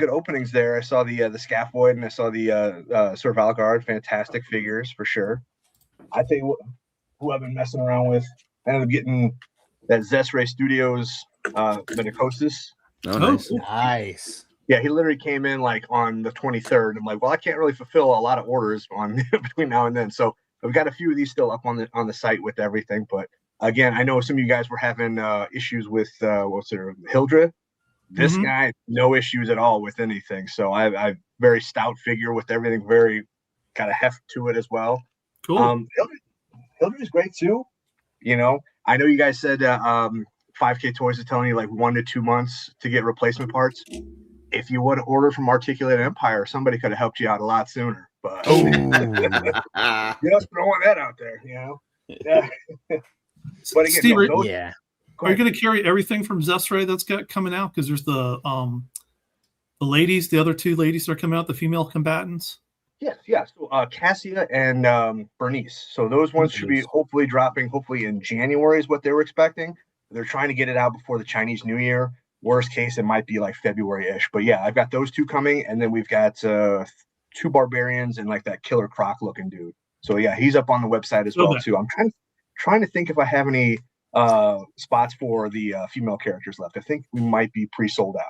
openings there. I saw the Scaphoid and I saw the Sir Valgard. Fantastic figures for sure. I think who I've been messing around with, I ended up getting that Zesray Studios Menikostas. Oh, nice. Yeah, he literally came in like on the 23rd. I'm like, well, I can't really fulfill a lot of orders on between now and then. So I've got a few of these still up on the site with everything, but again, I know some of you guys were having issues with Hildra. This guy, no issues at all with anything. So I very stout figure with everything, very kind of heft to it as well. Cool. Hildra is great too. I know you guys said 5K Toys is telling you like 1 to 2 months to get replacement parts. If you would order from Articulated Empire, somebody could have helped you out a lot sooner. But just throwing that out there, Yeah. But again, Steve, are you going to carry everything from Zesray that's got coming out? Because there's the ladies, the other 2 ladies that are coming out, the female combatants. Yes. So Cassia and Bernice. So those ones should be hopefully dropping. Hopefully in January is what they were expecting. They're trying to get it out before the Chinese New Year. Worst case, it might be like February-ish. But yeah, I've got those 2 coming, and then we've got 2 barbarians and like that Killer Croc looking dude. So yeah, he's up on the website as well too. I'm trying to think if I have any spots for the female characters left. I think we might be pre-sold out,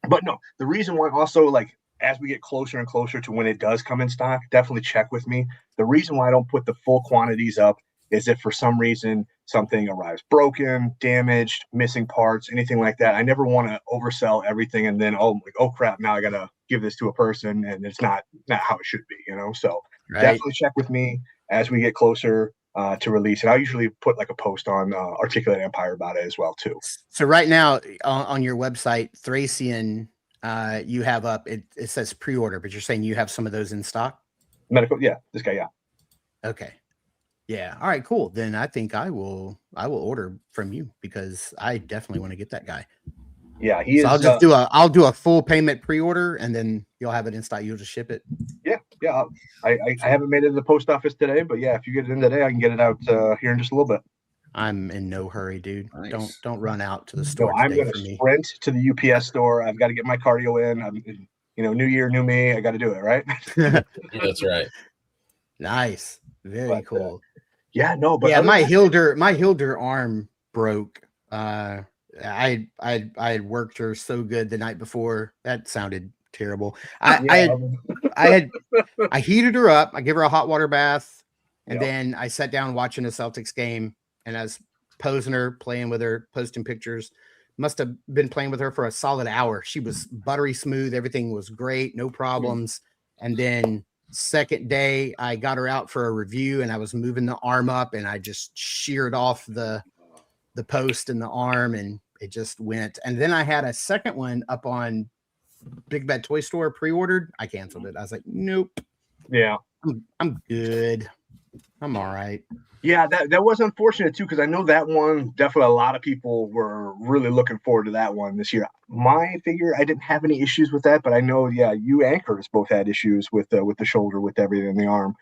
but no, the reason why also, like, as we get closer and closer to when it does come in stock, definitely check with me. The reason why I don't put the full quantities up is if for some reason something arrives broken, damaged, missing parts, anything like that. I never want to oversell everything and then oh crap, now I gotta give this to a person and it's not how it should be, so definitely check with me as we get closer to release. And I usually put like a post on Articulated Empire about it as well too. So right now on your website, Thracian, you have up, it says pre-order, but you're saying you have some of those in stock? Medical, yeah, this guy, yeah. Okay. Yeah. All right, cool. Then I think I will order from you because I definitely want to get that guy. Yeah, he is. I'll do a full payment pre-order and then you'll have it in stock. You'll just ship it. Yeah. I haven't made it to the post office today, but yeah, if you get it in today, I can get it out here in just a little bit. I'm in no hurry, dude. Nice. Don't run out to the store. No, I'm going to sprint to the UPS store. I've got to get my cardio in. New year, new me. I got to do it, right? That's right. Nice. Very cool. My Hilder arm broke. I worked her so good the night before. That sounded terrible. I heated her up. I gave her a hot water bath, and then I sat down watching a Celtics game, and I was posing her, playing with her, posting pictures. Must have been playing with her for a solid hour. She was buttery smooth. Everything was great, no problems. And then second day, I got her out for a review, and I was moving the arm up, and I just sheared off the post and the arm, and it just went. And then I had a second one up on Big Bad Toy Store pre-ordered. I canceled it. I was like, nope. Yeah, I'm good. I'm all right. Yeah, that was unfortunate too, because I know that one definitely a lot of people were really looking forward to that one this year. My figure, I didn't have any issues with that, but I know, you and Curtis both had issues with the shoulder, with everything in the arm.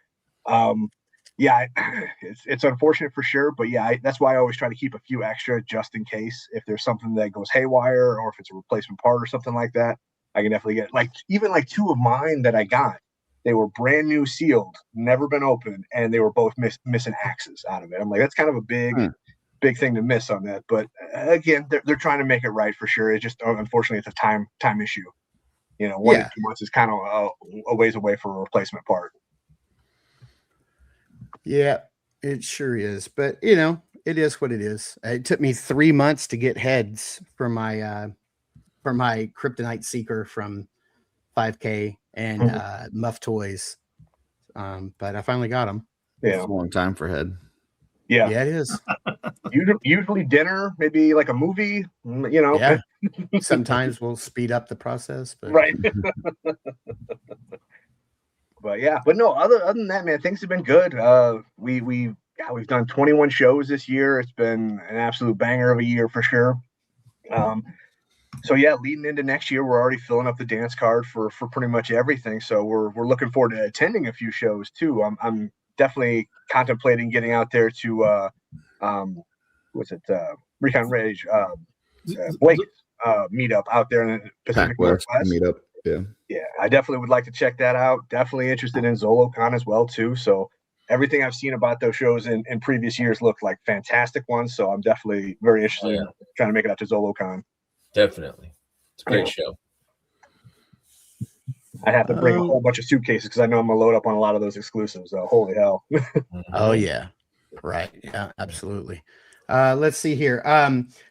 It's unfortunate for sure, but that's why I always try to keep a few extra just in case if there's something that goes haywire or if it's a replacement part or something like that. I can definitely get even two of mine that I got. They were brand new, sealed, never been opened, and they were both missing axes out of it. I'm like, that's kind of a big thing to miss on that. But again, they're trying to make it right for sure. It's just unfortunately it's a time issue. 1 to 2 months is kind of a ways away for a replacement part. Yeah, it sure is. But it is what it is. It took me 3 months to get heads for my Kryptonite Seeker from 5K and Muff Toys. But I finally got them. Yeah, it's a long time for head. Yeah, it is. Usually dinner, maybe like a movie. Yeah. Sometimes we'll speed up the process, but right. But no. Other than that, man, things have been good. We've done 21 shows this year. It's been an absolute banger of a year for sure. So leading into next year, we're already filling up the dance card for pretty much everything. So we're looking forward to attending a few shows too. I'm definitely contemplating getting out there to Recon Rage Blake's meetup out there in the Pacific Northwest. Meetup. Yeah, I definitely would like to check that out. Definitely interested in ZoloCon as well too. So everything I've seen about those shows in previous years looked like fantastic ones. So I'm definitely very interested in trying to make it out to ZoloCon. Definitely. It's a great show. I have to bring a whole bunch of suitcases because I know I'm going to load up on a lot of those exclusives. Holy hell. Oh, yeah. Right. Yeah, absolutely. Let's see here.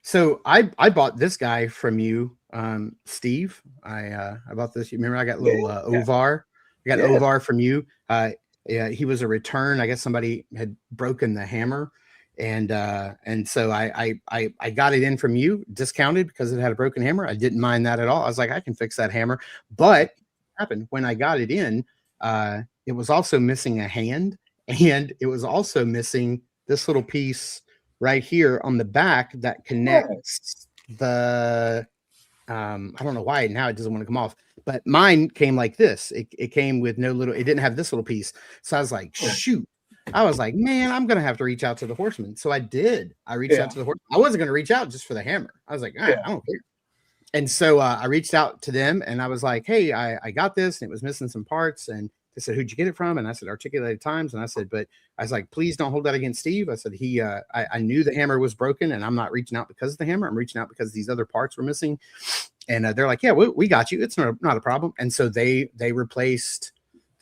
So I bought this guy from you, Steve. I bought this. You remember I got little Ovar. I got Ovar from you. He was a return. I guess somebody had broken the hammer. And so I got it in from you discounted because it had a broken hammer. I didn't mind that at all. I was like, I can fix that hammer. But what happened when I got it in, it was also missing a hand, and it was also missing this little piece right here on the back that connects the I don't know why now it doesn't want to come off, but mine came like this. It came with no little, it didn't have this little piece. So I was like, shoot. I was like, man, I'm gonna have to reach out to the Horseman. So I did. I reached out to the Horseman. I wasn't gonna reach out just for the hammer. I was like, I don't care. And so I reached out to them and I was like, hey, I got this and it was missing some parts. And they said, who'd you get it from? And I said, Articulated Times. And I said, but I was like, please don't hold that against Steve. I said, I knew the hammer was broken and I'm not reaching out because of the hammer. I'm reaching out because these other parts were missing. And they're like, yeah, we got you. It's not a problem. And so they replaced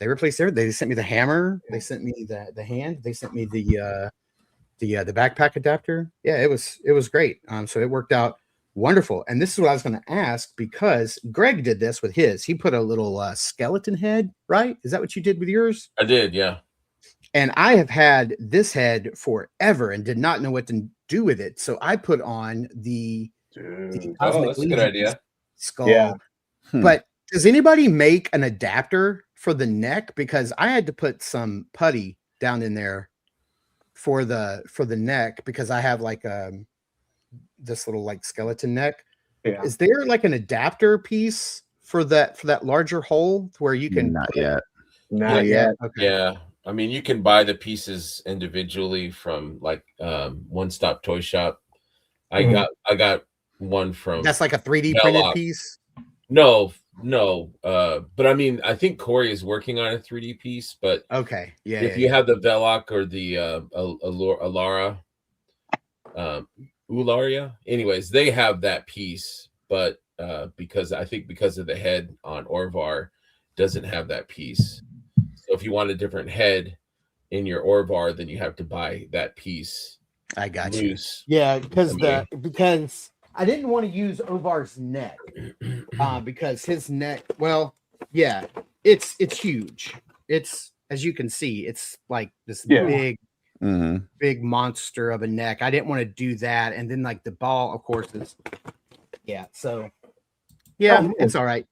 everything. They sent me the hammer. They sent me the hand. They sent me the backpack adapter. Yeah, it was great. So it worked out wonderful. And this is what I was going to ask, because Greg did this with his. He put a little skeleton head, right? Is that what you did with yours? I did, yeah. And I have had this head forever and did not know what to do with it. So I put on the that's a good idea. Skull. Yeah. But does anybody make an adapter for the neck? Because I had to put some putty down in there for the neck, because I have like this little like skeleton neck. Yeah. Is there like an adapter piece for that larger hole where you can not yet. Not yet. Okay. Yeah. I mean, you can buy the pieces individually from like One Stop Toy Shop. I got one from that's like a 3D printed piece. No. But I mean, I think Corey is working on a 3D piece, but okay. Yeah. If you have the Veloc or the Ularia, anyways, they have that piece, but because I think because of the head on Orvar doesn't have that piece. So if you want a different head in your Orvar, then you have to buy that piece. I got loose. you. Yeah, because I didn't want to use Ovar's neck because his neck. Well, yeah, it's huge. It's, as you can see, it's like this big monster of a neck. I didn't want to do that, and then like the ball, of course, is So it's all right.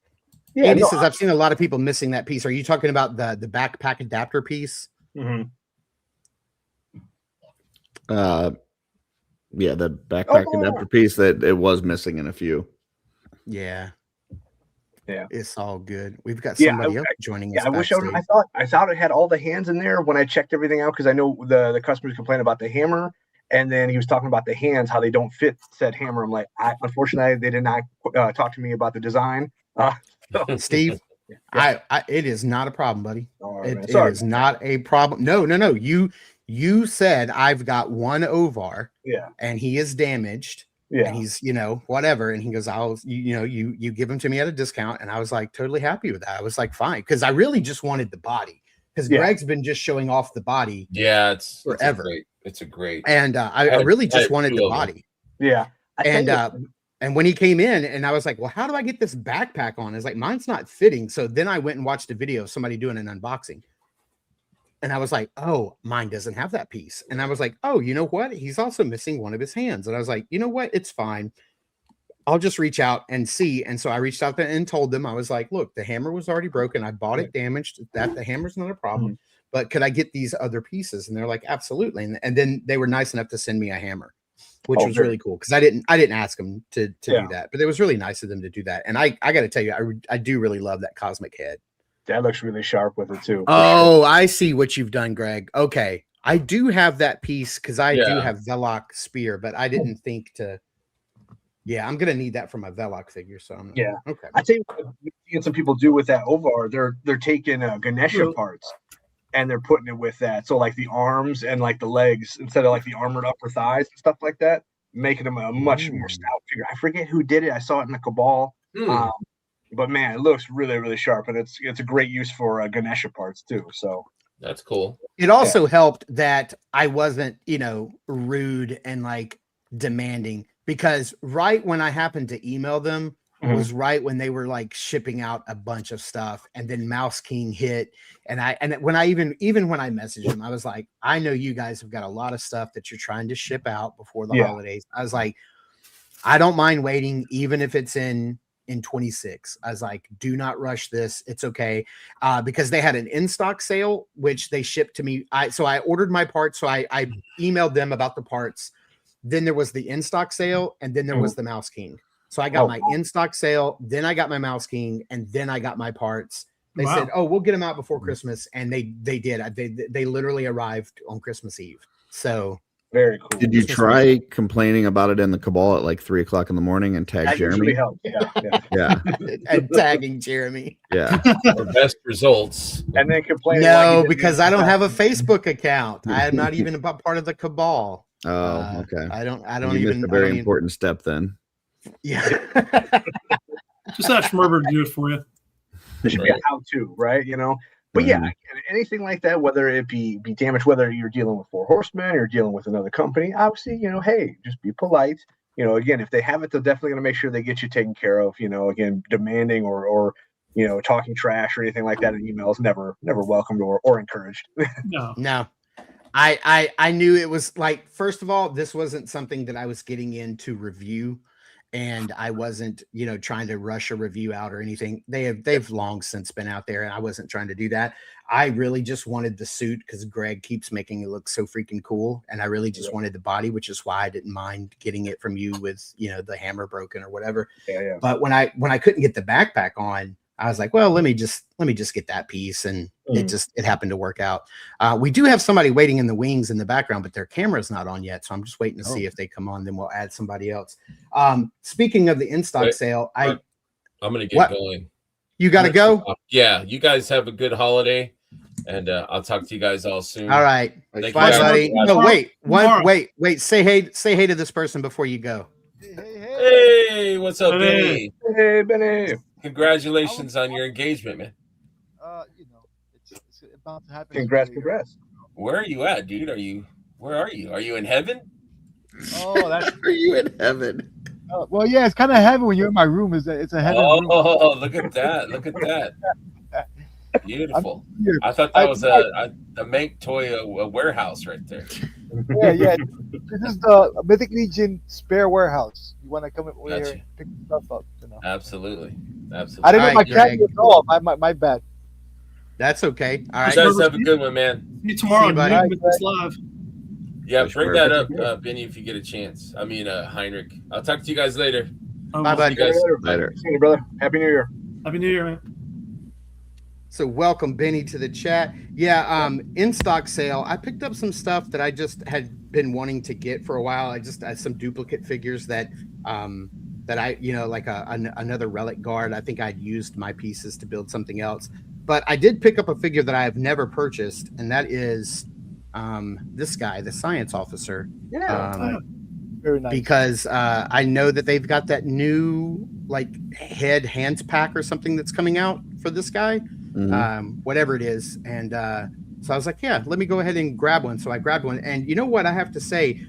Yeah, Andy says I've seen a lot of people missing that piece. Are you talking about the backpack adapter piece? Yeah, the backpack adapter piece that it was missing in a few. Yeah, it's all good. We've got Yeah, somebody else joining us. I wish I thought it had all the hands in there when I checked everything out, because I know the customers complain about the hammer, and then he was talking about the hands, how they don't fit said hammer. I'm like, unfortunately, they did not talk to me about the design. Steve, it is not a problem, buddy. Right, it is not a problem. No. You said I've got one Ovar, and he is damaged, and he's whatever, and he goes, you give him to me at a discount, and I was like totally happy with that. I was like, fine, because I really just wanted the body, because Greg's been just showing off the body, it's forever. It's a great, and I really just wanted the body, and when he came in, and I was like, well, how do I get this backpack on? It's like, mine's not fitting. So then I went and watched a video of somebody doing an unboxing. And I was like, oh, mine doesn't have that piece. And I was like, oh, you know what? He's also missing one of his hands. And I was like, you know what? It's fine. I'll just reach out and see. And so I reached out and told them, I was like, look, the hammer was already broken. I bought it damaged. The hammer's not a problem. But could I get these other pieces? And they're like, absolutely. And then they were nice enough to send me a hammer, which was really cool, because I didn't ask them to do that. But it was really nice of them to do that. And I got to tell you, I do really love that cosmic head. That looks really sharp with it too. Oh, I see what you've done, Greg. Okay. I do have that piece because I do have Velok spear, but I didn't think to. Yeah, I'm gonna need that for my Velok figure. So I'm okay. I think what some people do with that Ovar, they're taking Ganesha parts and they're putting it with that. So like the arms and like the legs, instead of like the armored upper thighs and stuff like that, making them a much more stout figure. I forget who did it. I saw it in the Cabal. But man, it looks really, really sharp, and it's a great use for Ganesha parts too. So that's cool. It also helped that I wasn't, rude and like demanding, because right when I happened to email them was right when they were like shipping out a bunch of stuff, and then Mouse King hit, and when I even when I messaged them, I was like, I know you guys have got a lot of stuff that you're trying to ship out before the holidays. I was like, I don't mind waiting, even if it's in 26. I was like, do not rush this. It's okay. Because they had an in-stock sale, which they shipped to me. So I ordered my parts. So I emailed them about the parts. Then there was the in-stock sale, and then there was the Mouse King. So I got my in-stock sale, then I got my Mouse King, and then I got my parts. They said, oh, we'll get them out before Christmas. And they did. They literally arrived on Christmas Eve. So very cool. Did you try complaining about it in the Cabal at like 3 o'clock in the morning and tag Jeremy? Yeah. And tagging Jeremy. Yeah. The best results. And then complaining. No, because I don't have a Facebook account. I am not even a part of the Cabal. Oh, okay. I don't you even missed a very important step then. Yeah. Just have Schmerber do it for you. There should be a how-to, right? But yeah, anything like that, whether it be damaged, whether you're dealing with 4 Horsemen or dealing with another company, obviously, hey, just be polite. Again, if they have it, they're definitely going to make sure they get you taken care of. Again, demanding or talking trash or anything like that in emails, never welcomed or encouraged. No. I knew it was like, first of all, this wasn't something that I was getting into review, and I wasn't, trying to rush a review out or anything. They've long since been out there, and I wasn't trying to do that. I really just wanted the suit because Greg keeps making it look so freaking cool, and I really just wanted the body, which is why I didn't mind getting it from you with, the hammer broken or whatever. Yeah. But when I couldn't get the backpack on, I was like, well, let me just get that piece, and it happened to work out. We do have somebody waiting in the wings in the background, but their camera's not on yet, so I'm just waiting to see if they come on. Then we'll add somebody else. Speaking of the in-stock sale, I'm gonna get going. You got to go. Yeah, you guys have a good holiday, and I'll talk to you guys all soon. All right, bye, buddy. No, wait. Say hey to this person before you go. Hey. Hey, what's up, Hey. Benny? Hey, Benny. Congratulations on your engagement, man. It's about to happen. Congrats. Where are you at, dude? Where are you? Are you in heaven? Oh, that's. Are you in heaven? Well, yeah, it's kind of heavy when you're in my room. It's a heaven room. Oh, look at that! Look at that! Beautiful. here. I thought that was a Mank toy warehouse right there. Yeah. This is the Mythic Legion spare warehouse. You want to come over here and pick stuff up? Absolutely. I didn't know All my right, cat Greg. was off. My bad. That's okay. All right. You guys have a good one, man. See you tomorrow. See you, buddy. Noon with this live. Yeah, bring that up, Benny, if you get a chance. I mean, Heinrich. I'll talk to you guys later. Bye, buddy. See you guys Later. See you, brother. Happy New Year. Happy New Year, man. So welcome Benny to the chat. Yeah, in stock sale. I picked up some stuff that I just had been wanting to get for a while. I just had some duplicate figures that I, like another relic guard. I think I'd used my pieces to build something else. But I did pick up a figure that I have never purchased, and that is this guy, the science officer. Yeah. Very nice. Because I know that they've got that new hands pack or something that's coming out for this guy. Whatever it is. And so I was like, yeah, let me go ahead and grab one. So I grabbed one. And you know what I have to say?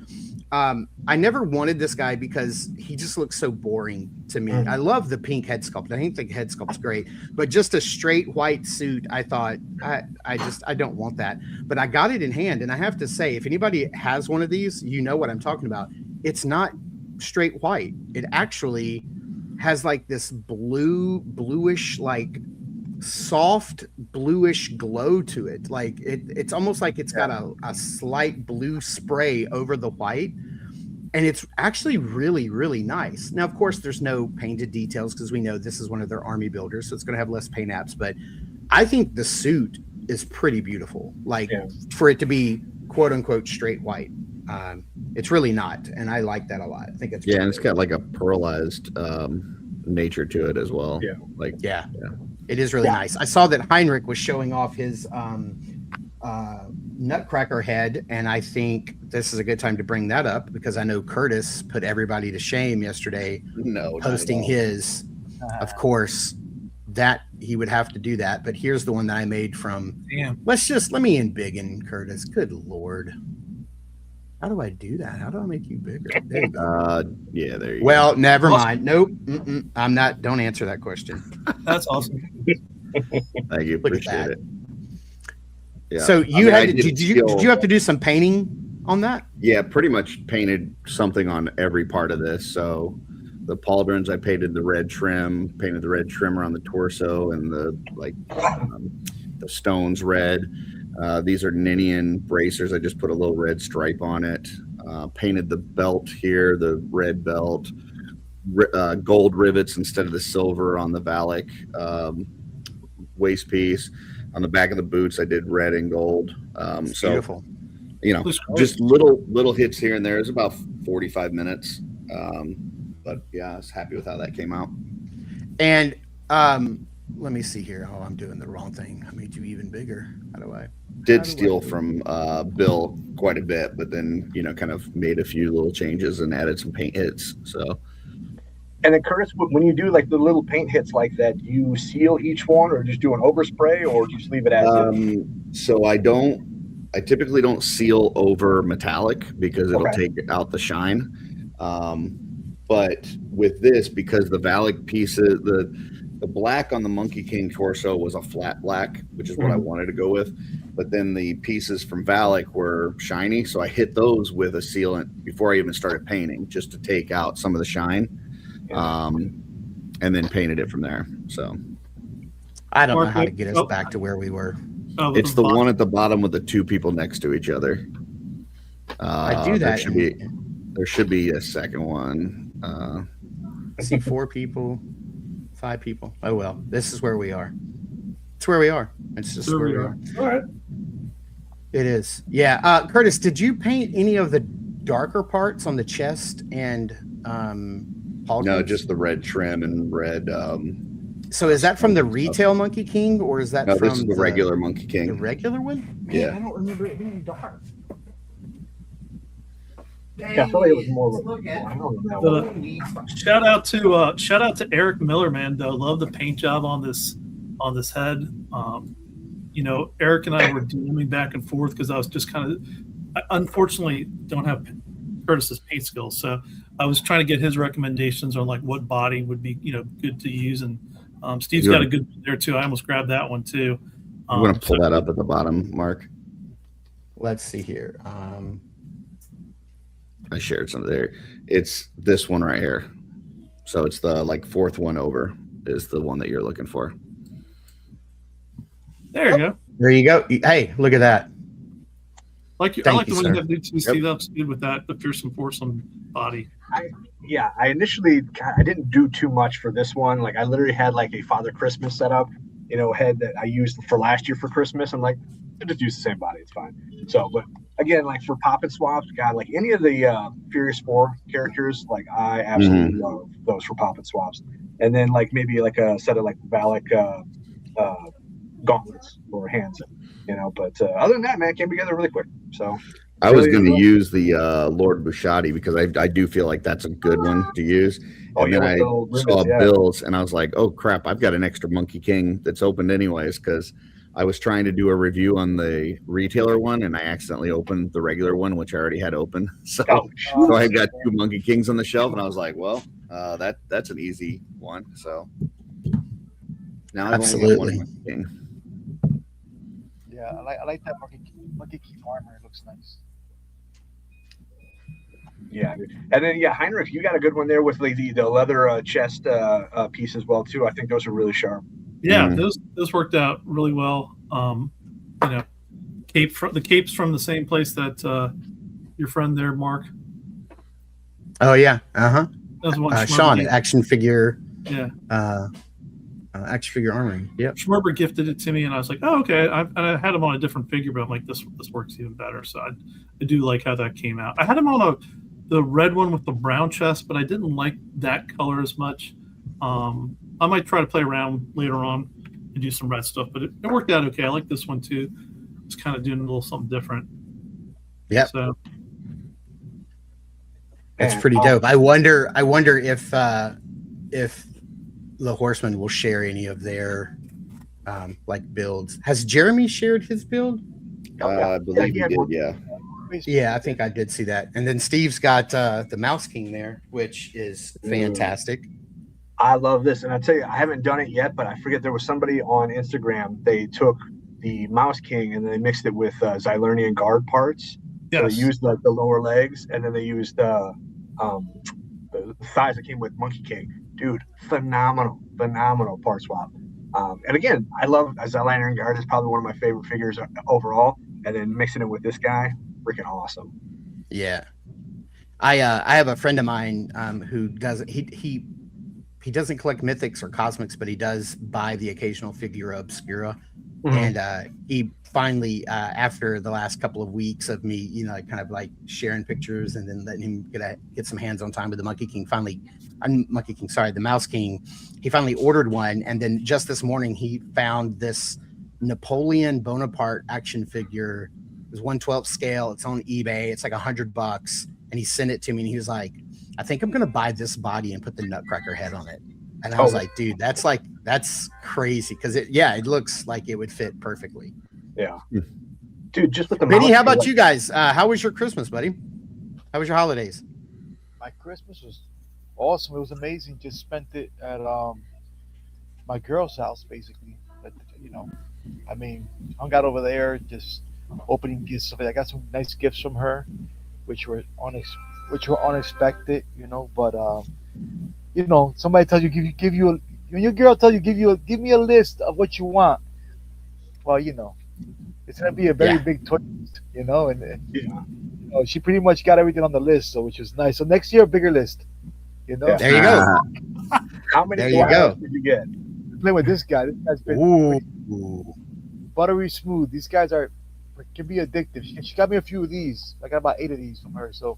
I never wanted this guy because he just looks so boring to me. I love the pink head sculpt. I think the head sculpt's great, but just a straight white suit, I thought I don't want that. But I got it in hand, and I have to say, if anybody has one of these, you know what I'm talking about. It's not straight white. It actually has like this bluish, like soft bluish glow to it. Like it's almost like it's got a slight blue spray over the white, and it's actually really, really nice. Now, of course, there's no painted details because we know this is one of their army builders, so it's going to have less paint apps, but I think the suit is pretty beautiful, for it to be quote unquote straight white. It's really not, and I like that a lot. I think it's and it's got like a pearlized nature to it as well. Yeah. It is really nice. I saw that Heinrich was showing off his Nutcracker head, and I think this is a good time to bring that up because I know Curtis put everybody to shame yesterday posting his. Of course, that he would have to do that, but here's the one that I made from. Damn. Let me embiggen Curtis. Good Lord. How do I do that? How do I make you bigger? There you go. Yeah, there you Well, go. never mind. Nope. I'm not. Don't answer that question. That's awesome. Thank you. Look at Appreciate that. it. Yeah. So you I had to, did you have to do some painting on that? Yeah, pretty much painted something on every part of this. So the pauldrons, I painted the red trim, painted the red trim around the torso, and the stones red. These are Ninian bracers. I just put a little red stripe on it. Painted the belt here, the red belt, gold rivets instead of the silver on the Valak waist piece. On the back of the boots, I did red and gold. So beautiful. Just little hits here and there. It's about 45 minutes. But yeah, I was happy with how that came out. And let me see here. Oh, I'm doing the wrong thing. I made you even bigger. How do I? Did steal from Bill quite a bit, but then kind of made a few little changes and added some paint hits. So. And then Curtis, when you do like the little paint hits like that, do you seal each one, or just do an overspray, or just leave it as is? So I typically don't seal over metallic because it'll take out the shine. But with this, because the Valak pieces, the black on the Monkey King torso was a flat black, which is what I wanted to go with. But then the pieces from Valak were shiny, so I hit those with a sealant before I even started painting, just to take out some of the shine. And then painted it from there. So I don't know how to get us back to where we were. It's the one at the bottom with the two people next to each other. I do that. There should be a second one. I see 4 people, 5 people. Oh well, this is where we are. It's where we are. It's just where we are. All right. It is. Yeah. Curtis, did you paint any of the darker parts on the chest and No, just the red trim and red. So is that from the retail Monkey King, or is that from this is the regular Monkey King? The regular one? Man, Yeah. I don't remember it being dark. Yeah, I feel like it was more of a brown on that one. Shout out to Eric Miller, man. Though love the paint job on this head. You know, Eric and I were DMing back and forth because I was just kind of, I unfortunately don't have Curtis's paint skills, so I was trying to get his recommendations on like what body would be, you know, good to use. And Steve's got a good one there too. I almost grabbed that one too. I'm going to pull that up at the bottom, Mark. Let's see here. I shared some there. It's this one right here. So it's the like fourth one over is the one that you're looking for. There you go. There you go. Hey, look at that. I like the one you have to see that's good with that, the fearsome foursome body. I initially I didn't do too much for this one. Like I literally had like a Father Christmas setup, you know, head that I used for last year for Christmas. I'm like, I just use the same body, it's fine. So, but again, like for pop and swaps, God, like any of the Furious 4 characters, like I absolutely love those for pop and swaps. And then like maybe like a set of like Valak gauntlets or hands, you know. But other than that, man, it came together really quick. So I was going to use the Lord Bushati because I do feel like that's a good one to use. And then I saw Bill's and I was like, oh crap, I've got an extra Monkey King that's opened anyways because I was trying to do a review on the retailer one and I accidentally opened the regular one, which I already had open. So, so I got 2 Monkey Kings on the shelf and I was like, well, that's an easy one. So now I've only got 1 Monkey King. Yeah, I like that Monkey King armor. It looks nice. Yeah, and then Heinrich, you got a good one there with like the leather chest piece as well too. I think those are really sharp. Yeah, those worked out really well. You know, the capes from the same place that your friend there, Mark. Oh yeah, That was one Sean, action figure. Yeah. Action figure armory. Yep. Schmerber gifted it to me, and I was like, "Oh, okay." I had him on a different figure, but I'm like, "This works even better." So I do like how that came out. I had him on the red one with the brown chest, but I didn't like that color as much. I might try to play around later on and do some red stuff, but it worked out okay. I like this one too. It's kind of doing a little something different. Yeah. So it's pretty dope. I wonder if the Horsemen will share any of their like builds. Has Jeremy shared his build? I believe he did. Yeah. Yeah, I think I did see that. And then Steve's got the Mouse King there, which is fantastic. I love this, and I tell you, I haven't done it yet, but I forget there was somebody on Instagram. They took the Mouse King and they mixed it with Xylernian guard parts. Yes. So they used like the lower legs, and then they used the thighs that came with Monkey King. Dude, phenomenal part swap. And again, I love Xylernian guard is probably one of my favorite figures overall. And then mixing it with this guy, freaking awesome. Yeah, I have a friend of mine who does he doesn't collect mythics or cosmics, but he does buy the occasional figure obscura. And he finally, after the last couple of weeks of me, you know, kind of like sharing pictures and then letting him get some hands-on time with the Monkey King, the Mouse King, he finally ordered one. And then just this morning, he found this Napoleon Bonaparte action figure. It was 1/12 scale. It's on eBay. It's like $100. And he sent it to me and he was like, I think I'm going to buy this body and put the Nutcracker head on it. And I was like, dude, that's crazy. Cause it looks like it would fit perfectly. Yeah. Dude, just with the Vinny, how about you guys? How was your Christmas, buddy? How was your holidays? My Christmas was awesome. It was amazing. Just spent it at my girl's house, basically. But, you know, I mean, hung out over there, just opening gifts. I got some nice gifts from her, which were unexpected, you know. But you know, somebody tells you when your girl tells you give me a list of what you want. Well, you know, it's gonna be a very big toy list, you know, and you know, she pretty much got everything on the list, so which was nice. So next year, a bigger list, you know. There you go. How many did you get? Playing with this guy. This guy's been buttery smooth. These guys can be addictive. She got me a few of these. I got about 8 of these from her. So,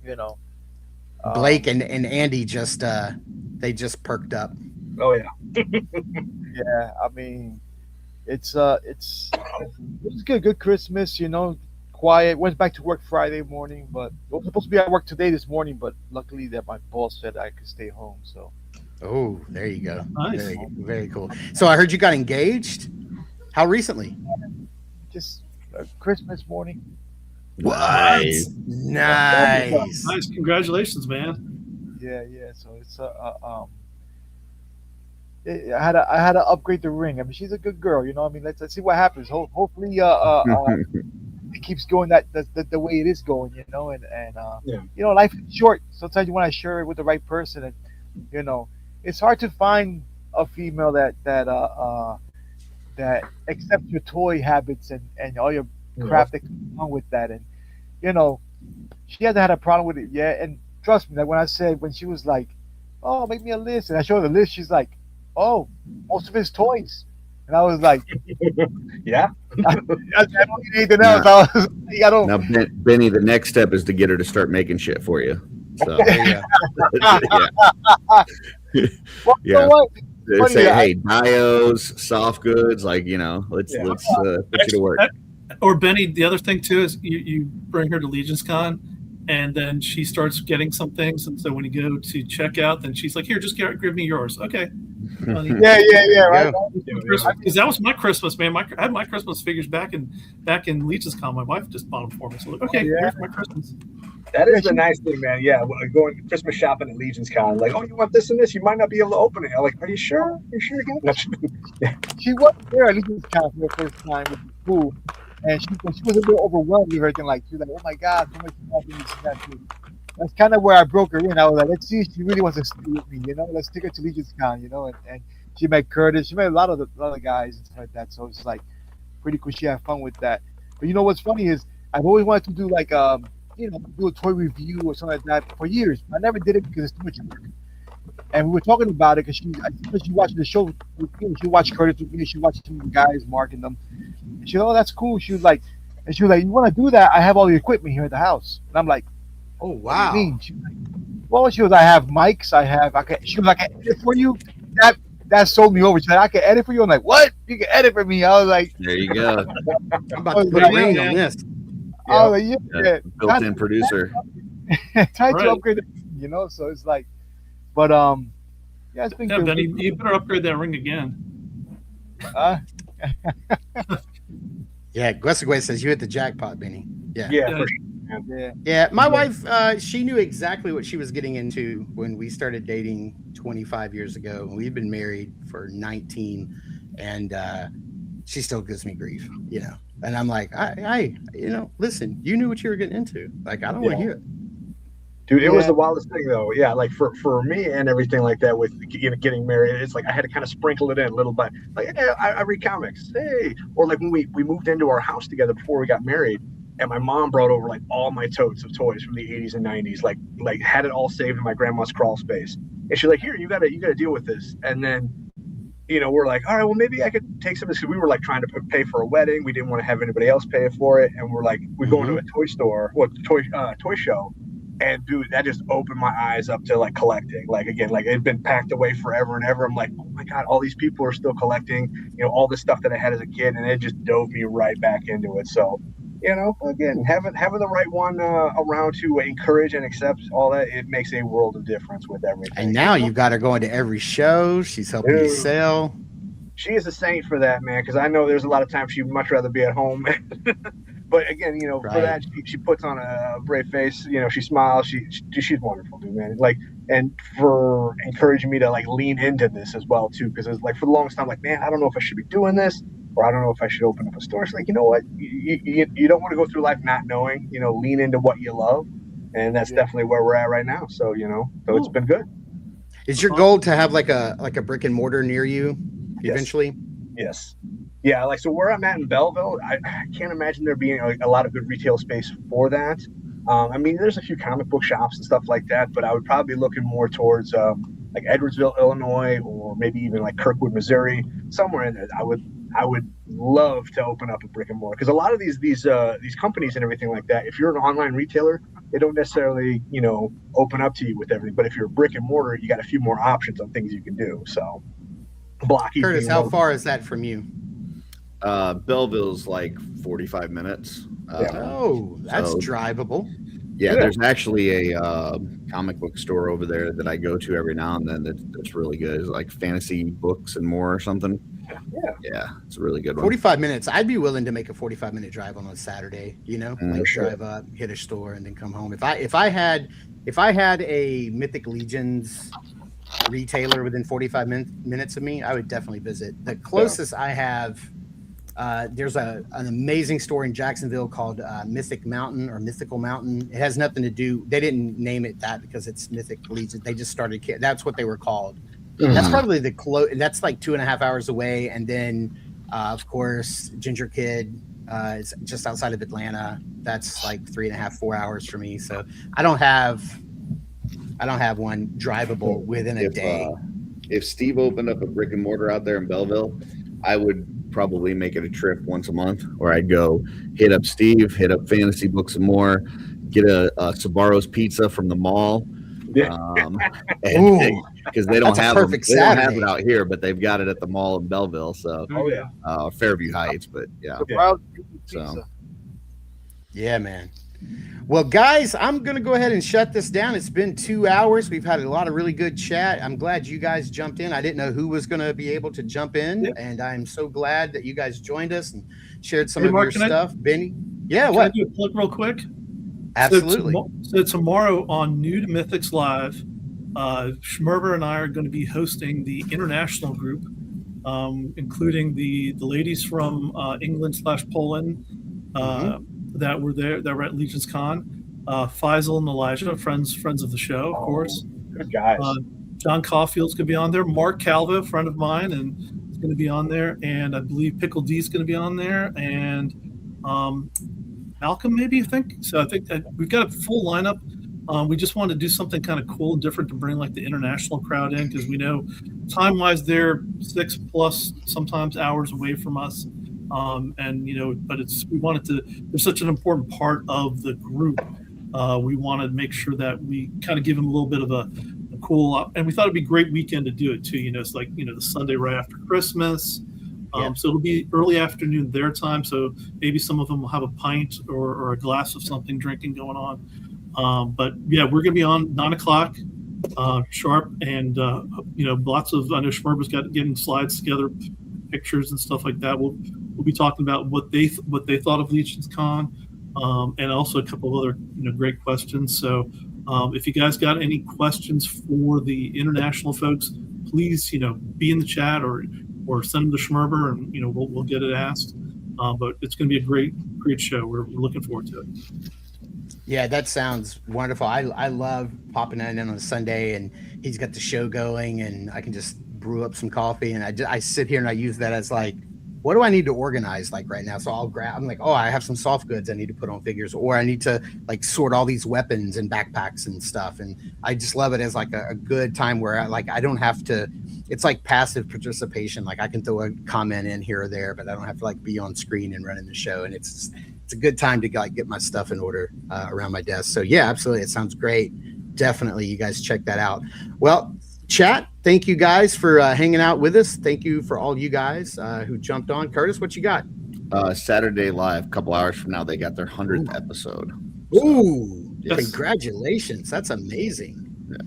you know, Blake and Andy just they just perked up. Oh yeah. Yeah, I mean, it's good Christmas, you know, quiet. Went back to work Friday morning, but I was supposed to be at work today this morning, but luckily that my boss said I could stay home. So Oh, there you go. Nice. Very, very cool. So I heard you got engaged. How recently? just Christmas morning. Nice. Nice. Nice. Congratulations, man. Yeah, yeah. So it's I had to upgrade the ring. I mean, she's a good girl, you know. I mean, let's see what happens. Hopefully, it keeps going the way it is going, you know. And Yeah. you know, life is short. Sometimes you want to share it with the right person, and you know, it's hard to find a female that accepts your toy habits and all your crap that comes along with that. And you know, she hasn't had a problem with it yet. And trust me, like when she was like, "Oh, make me a list," and I showed her the list, she's like, "Oh, most of his toys," and I was like, Yeah. I don't need anything else. I was like, I don't. Now, Benny, the next step is to get her to start making shit for you. So, Yeah. Well, you Yeah. know what? Funny say, that hey, bios, soft goods, like, you know, let's put you to work. Or Benny, the other thing too is you bring her to Legion's Con, and then she starts getting some things, and so when you go to checkout, then she's like, "Here, just give me yours." Okay. Yeah, right. Because that was my Christmas, man. I had my Christmas figures back in Legion's Con. My wife just bought them for me. So like, okay, here's my Christmas. That is the nice thing, man. Yeah, going Christmas shopping at Legion's Con, like, oh, you want this and this? You might not be able to open it. I'm like, are you sure? Are you sure you got it? She wasn't there at Legion's Con for the first time with the school, and she was a little overwhelmed with everything. Like, she was like, "Oh my God, so much shopping." That's kind of where I broke her in. I was like, let's see if she really wants to stay with me, you know. Let's take her to Legion's Con, you know. And she met Curtis. She met a lot of the guys and stuff like that. So it's like pretty cool. She had fun with that. But you know what's funny is I've always wanted to do like you know, do a toy review or something like that for years. I never did it because it's too much work. And we were talking about it because she watched the show. You know, she watched Curtis with me. She watched some of the guys marking them. And she said, "Oh, that's cool." She was like, "You want to do that? I have all the equipment here at the house." And I'm like, "Oh "What wow!" do you mean?" She was like, "Well," she was, "I have mics. She was like, "I can edit for you." That sold me over. She said, "I can edit for you." I'm like, "What? You can edit for me?" I was like, There you go. I'm about to put a ring on this. I was like, yeah. Built-in producer. Trying Right. to upgrade it, you know. So it's like, but yeah, it's been Yeah, good. Benny, you better upgrade that ring again. Yeah, Gwesagwe says you hit the jackpot, Benny. Yeah. Yeah, for Yeah. Yeah, my wife, she knew exactly what she was getting into when we started dating 25 years ago. We've been married for 19, and she still gives me grief, you know. And I'm like, I you know, listen, you knew what you were getting into. Like, I don't want to hear it. Dude, it was the wildest thing though. Yeah, like for me and everything like that with getting married, it's like I had to kind of sprinkle it in a little bit. Like, hey, I read comics. Hey, or like when we moved into our house together before we got married, and my mom brought over like all my totes of toys from the 80s and 90s, like had it all saved in my grandma's crawl space. And she's like, "Here, you gotta deal with this." And then, you know, we're like, all right, well, maybe I could take some of this, because we were like trying to pay for a wedding. We didn't want to have anybody else pay for it. And we're like, we go into a toy store, toy show. And dude, that just opened my eyes up to like collecting. Like, again, like it'd been packed away forever and ever. I'm like, oh my God, all these people are still collecting, you know, all this stuff that I had as a kid. And it just dove me right back into it. So, you know, again, having the right one around to encourage and accept all that, it makes a world of difference with everything. And now you've got her going to every show. She's helping you sell. She is a saint for that, man, because I know there's a lot of times she'd much rather be at home. But again, you know, for that, she puts on a brave face. You know, she smiles. She's wonderful, dude, man. Like, and for encouraging me to like lean into this as well too, because it's like for the longest time, like, man, I don't know if I should be doing this, or I don't know if I should open up a store. It's like, you know what, you don't want to go through life not knowing. You know, lean into what you love, and that's definitely where we're at right now. So, you know, it's been good. Is your goal to have like a brick and mortar near you eventually? Yes. Yeah, like, so where I'm at in Belleville, I can't imagine there being a lot of good retail space for that. I mean, there's a few comic book shops and stuff like that, but I would probably be looking more towards like Edwardsville, Illinois, or maybe even like Kirkwood, Missouri, somewhere in there. I would love to open up a brick and mortar, because a lot of these companies and everything like that, if you're an online retailer, they don't necessarily, you know, open up to you with everything. But if you're a brick and mortar, you got a few more options on things you can do. So, blocky. Curtis, how far is that from you? Belleville's like 45 minutes. That's so- drivable. Yeah, there's actually a comic book store over there that I go to every now and then that's really good. It's like fantasy books and more or something. Yeah, it's a really good one. 45 minutes. I'd be willing to make a 45-minute drive on a Saturday, like sure. drive up, hit a store, and then come home. If I had a Mythic Legions retailer within 45 minutes of me, I would definitely visit. The closest I have, there's an amazing store in Jacksonville called Mythical Mountain. It has nothing to do. They didn't name it that because it's Mythic Legion. They just started. That's what they were called. That's probably the close. That's like 2.5 hours away. And then, of course, Ginger Kid is just outside of Atlanta. That's like 3.5, 4 hours for me. So I don't have one drivable within a day. If Steve opened up a brick and mortar out there in Belleville, I would probably make it a trip once a month where I'd go hit up Steve, hit up Fantasy Books and More, get a Sabaro's pizza from the mall. Because they don't have it out here, but they've got it at the mall in Belleville. So Fairview Heights, but yeah, man. Well, guys, I'm going to go ahead and shut this down. It's been 2 hours. We've had a lot of really good chat. I'm glad you guys jumped in. I didn't know who was going to be able to jump in, and I'm so glad that you guys joined us and shared some of your stuff. Benny? Yeah, can what? I do a plug real quick? Absolutely. So tomorrow on New to Mythics Live, Schmerber and I are going to be hosting the international group, including the ladies from England/Poland that were there, that were at Legion's Con. Faisal and Elijah, friends of the show, of course. Good guys. John Caulfield's going to be on there. Mark Calva, friend of mine, and is going to be on there. And I believe Pickle D is going to be on there. And Malcolm, maybe, I think. So I think that we've got a full lineup. We just wanted to do something kind of cool and different to bring like the international crowd in, because we know time-wise they're 6+ sometimes hours away from us. But we wanted to, they're such an important part of the group. We wanted to make sure that we kind of give them a little bit of a cool, and we thought it'd be a great weekend to do it too. It's like, the Sunday right after Christmas. So it'll be early afternoon their time. So maybe some of them will have a pint or a glass of something drinking going on. But yeah, we're going to be on 9:00 sharp, and lots of, I know Schmerber's getting slides together, pictures and stuff like that. We'll be talking about what they thought of Legion's Con, and also a couple of other great questions. So if you guys got any questions for the international folks, please be in the chat or send them to Schmerber, and we'll get it asked. But it's going to be a great show. We're looking forward to it. Yeah, that sounds wonderful. I love popping in on a Sunday, and he's got the show going, and I can just brew up some coffee, and I sit here and I use that as like, what do I need to organize like right now? So I'm like, oh, I have some soft goods I need to put on figures, or I need to like sort all these weapons and backpacks and stuff. And I just love it as like a good time where I don't have to, it's like passive participation. Like I can throw a comment in here or there, but I don't have to like be on screen and running the show. And it's a good time to like get my stuff in order around my desk. So yeah, absolutely. It sounds great. Definitely. You guys check that out. Well, chat, thank you guys for hanging out with us. Thank you for all you guys who jumped on. Curtis, what you got? Saturday Live, a couple hours from now, they got their 100th episode. Ooh, congratulations. That's amazing. Yeah.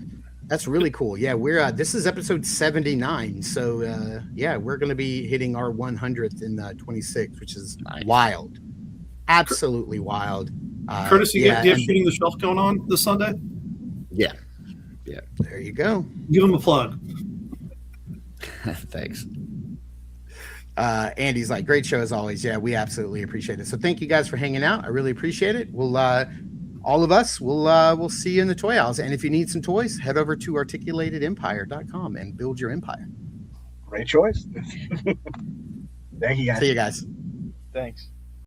That's really cool. Yeah, we're this is episode 79. So we're going to be hitting our 100th in 26, which is wild. Absolutely wild. Curtis, you have Shooting the Shelf going on this Sunday? Yeah. There you go. Give him a plug. Thanks. Andy's like, great show as always. Yeah, we absolutely appreciate it. So thank you guys for hanging out. I really appreciate it. We'll all of us we'll see you in the toy aisles. And if you need some toys, head over to articulatedempire.com and build your empire. Great choice. Thank you guys. See you guys. Thanks.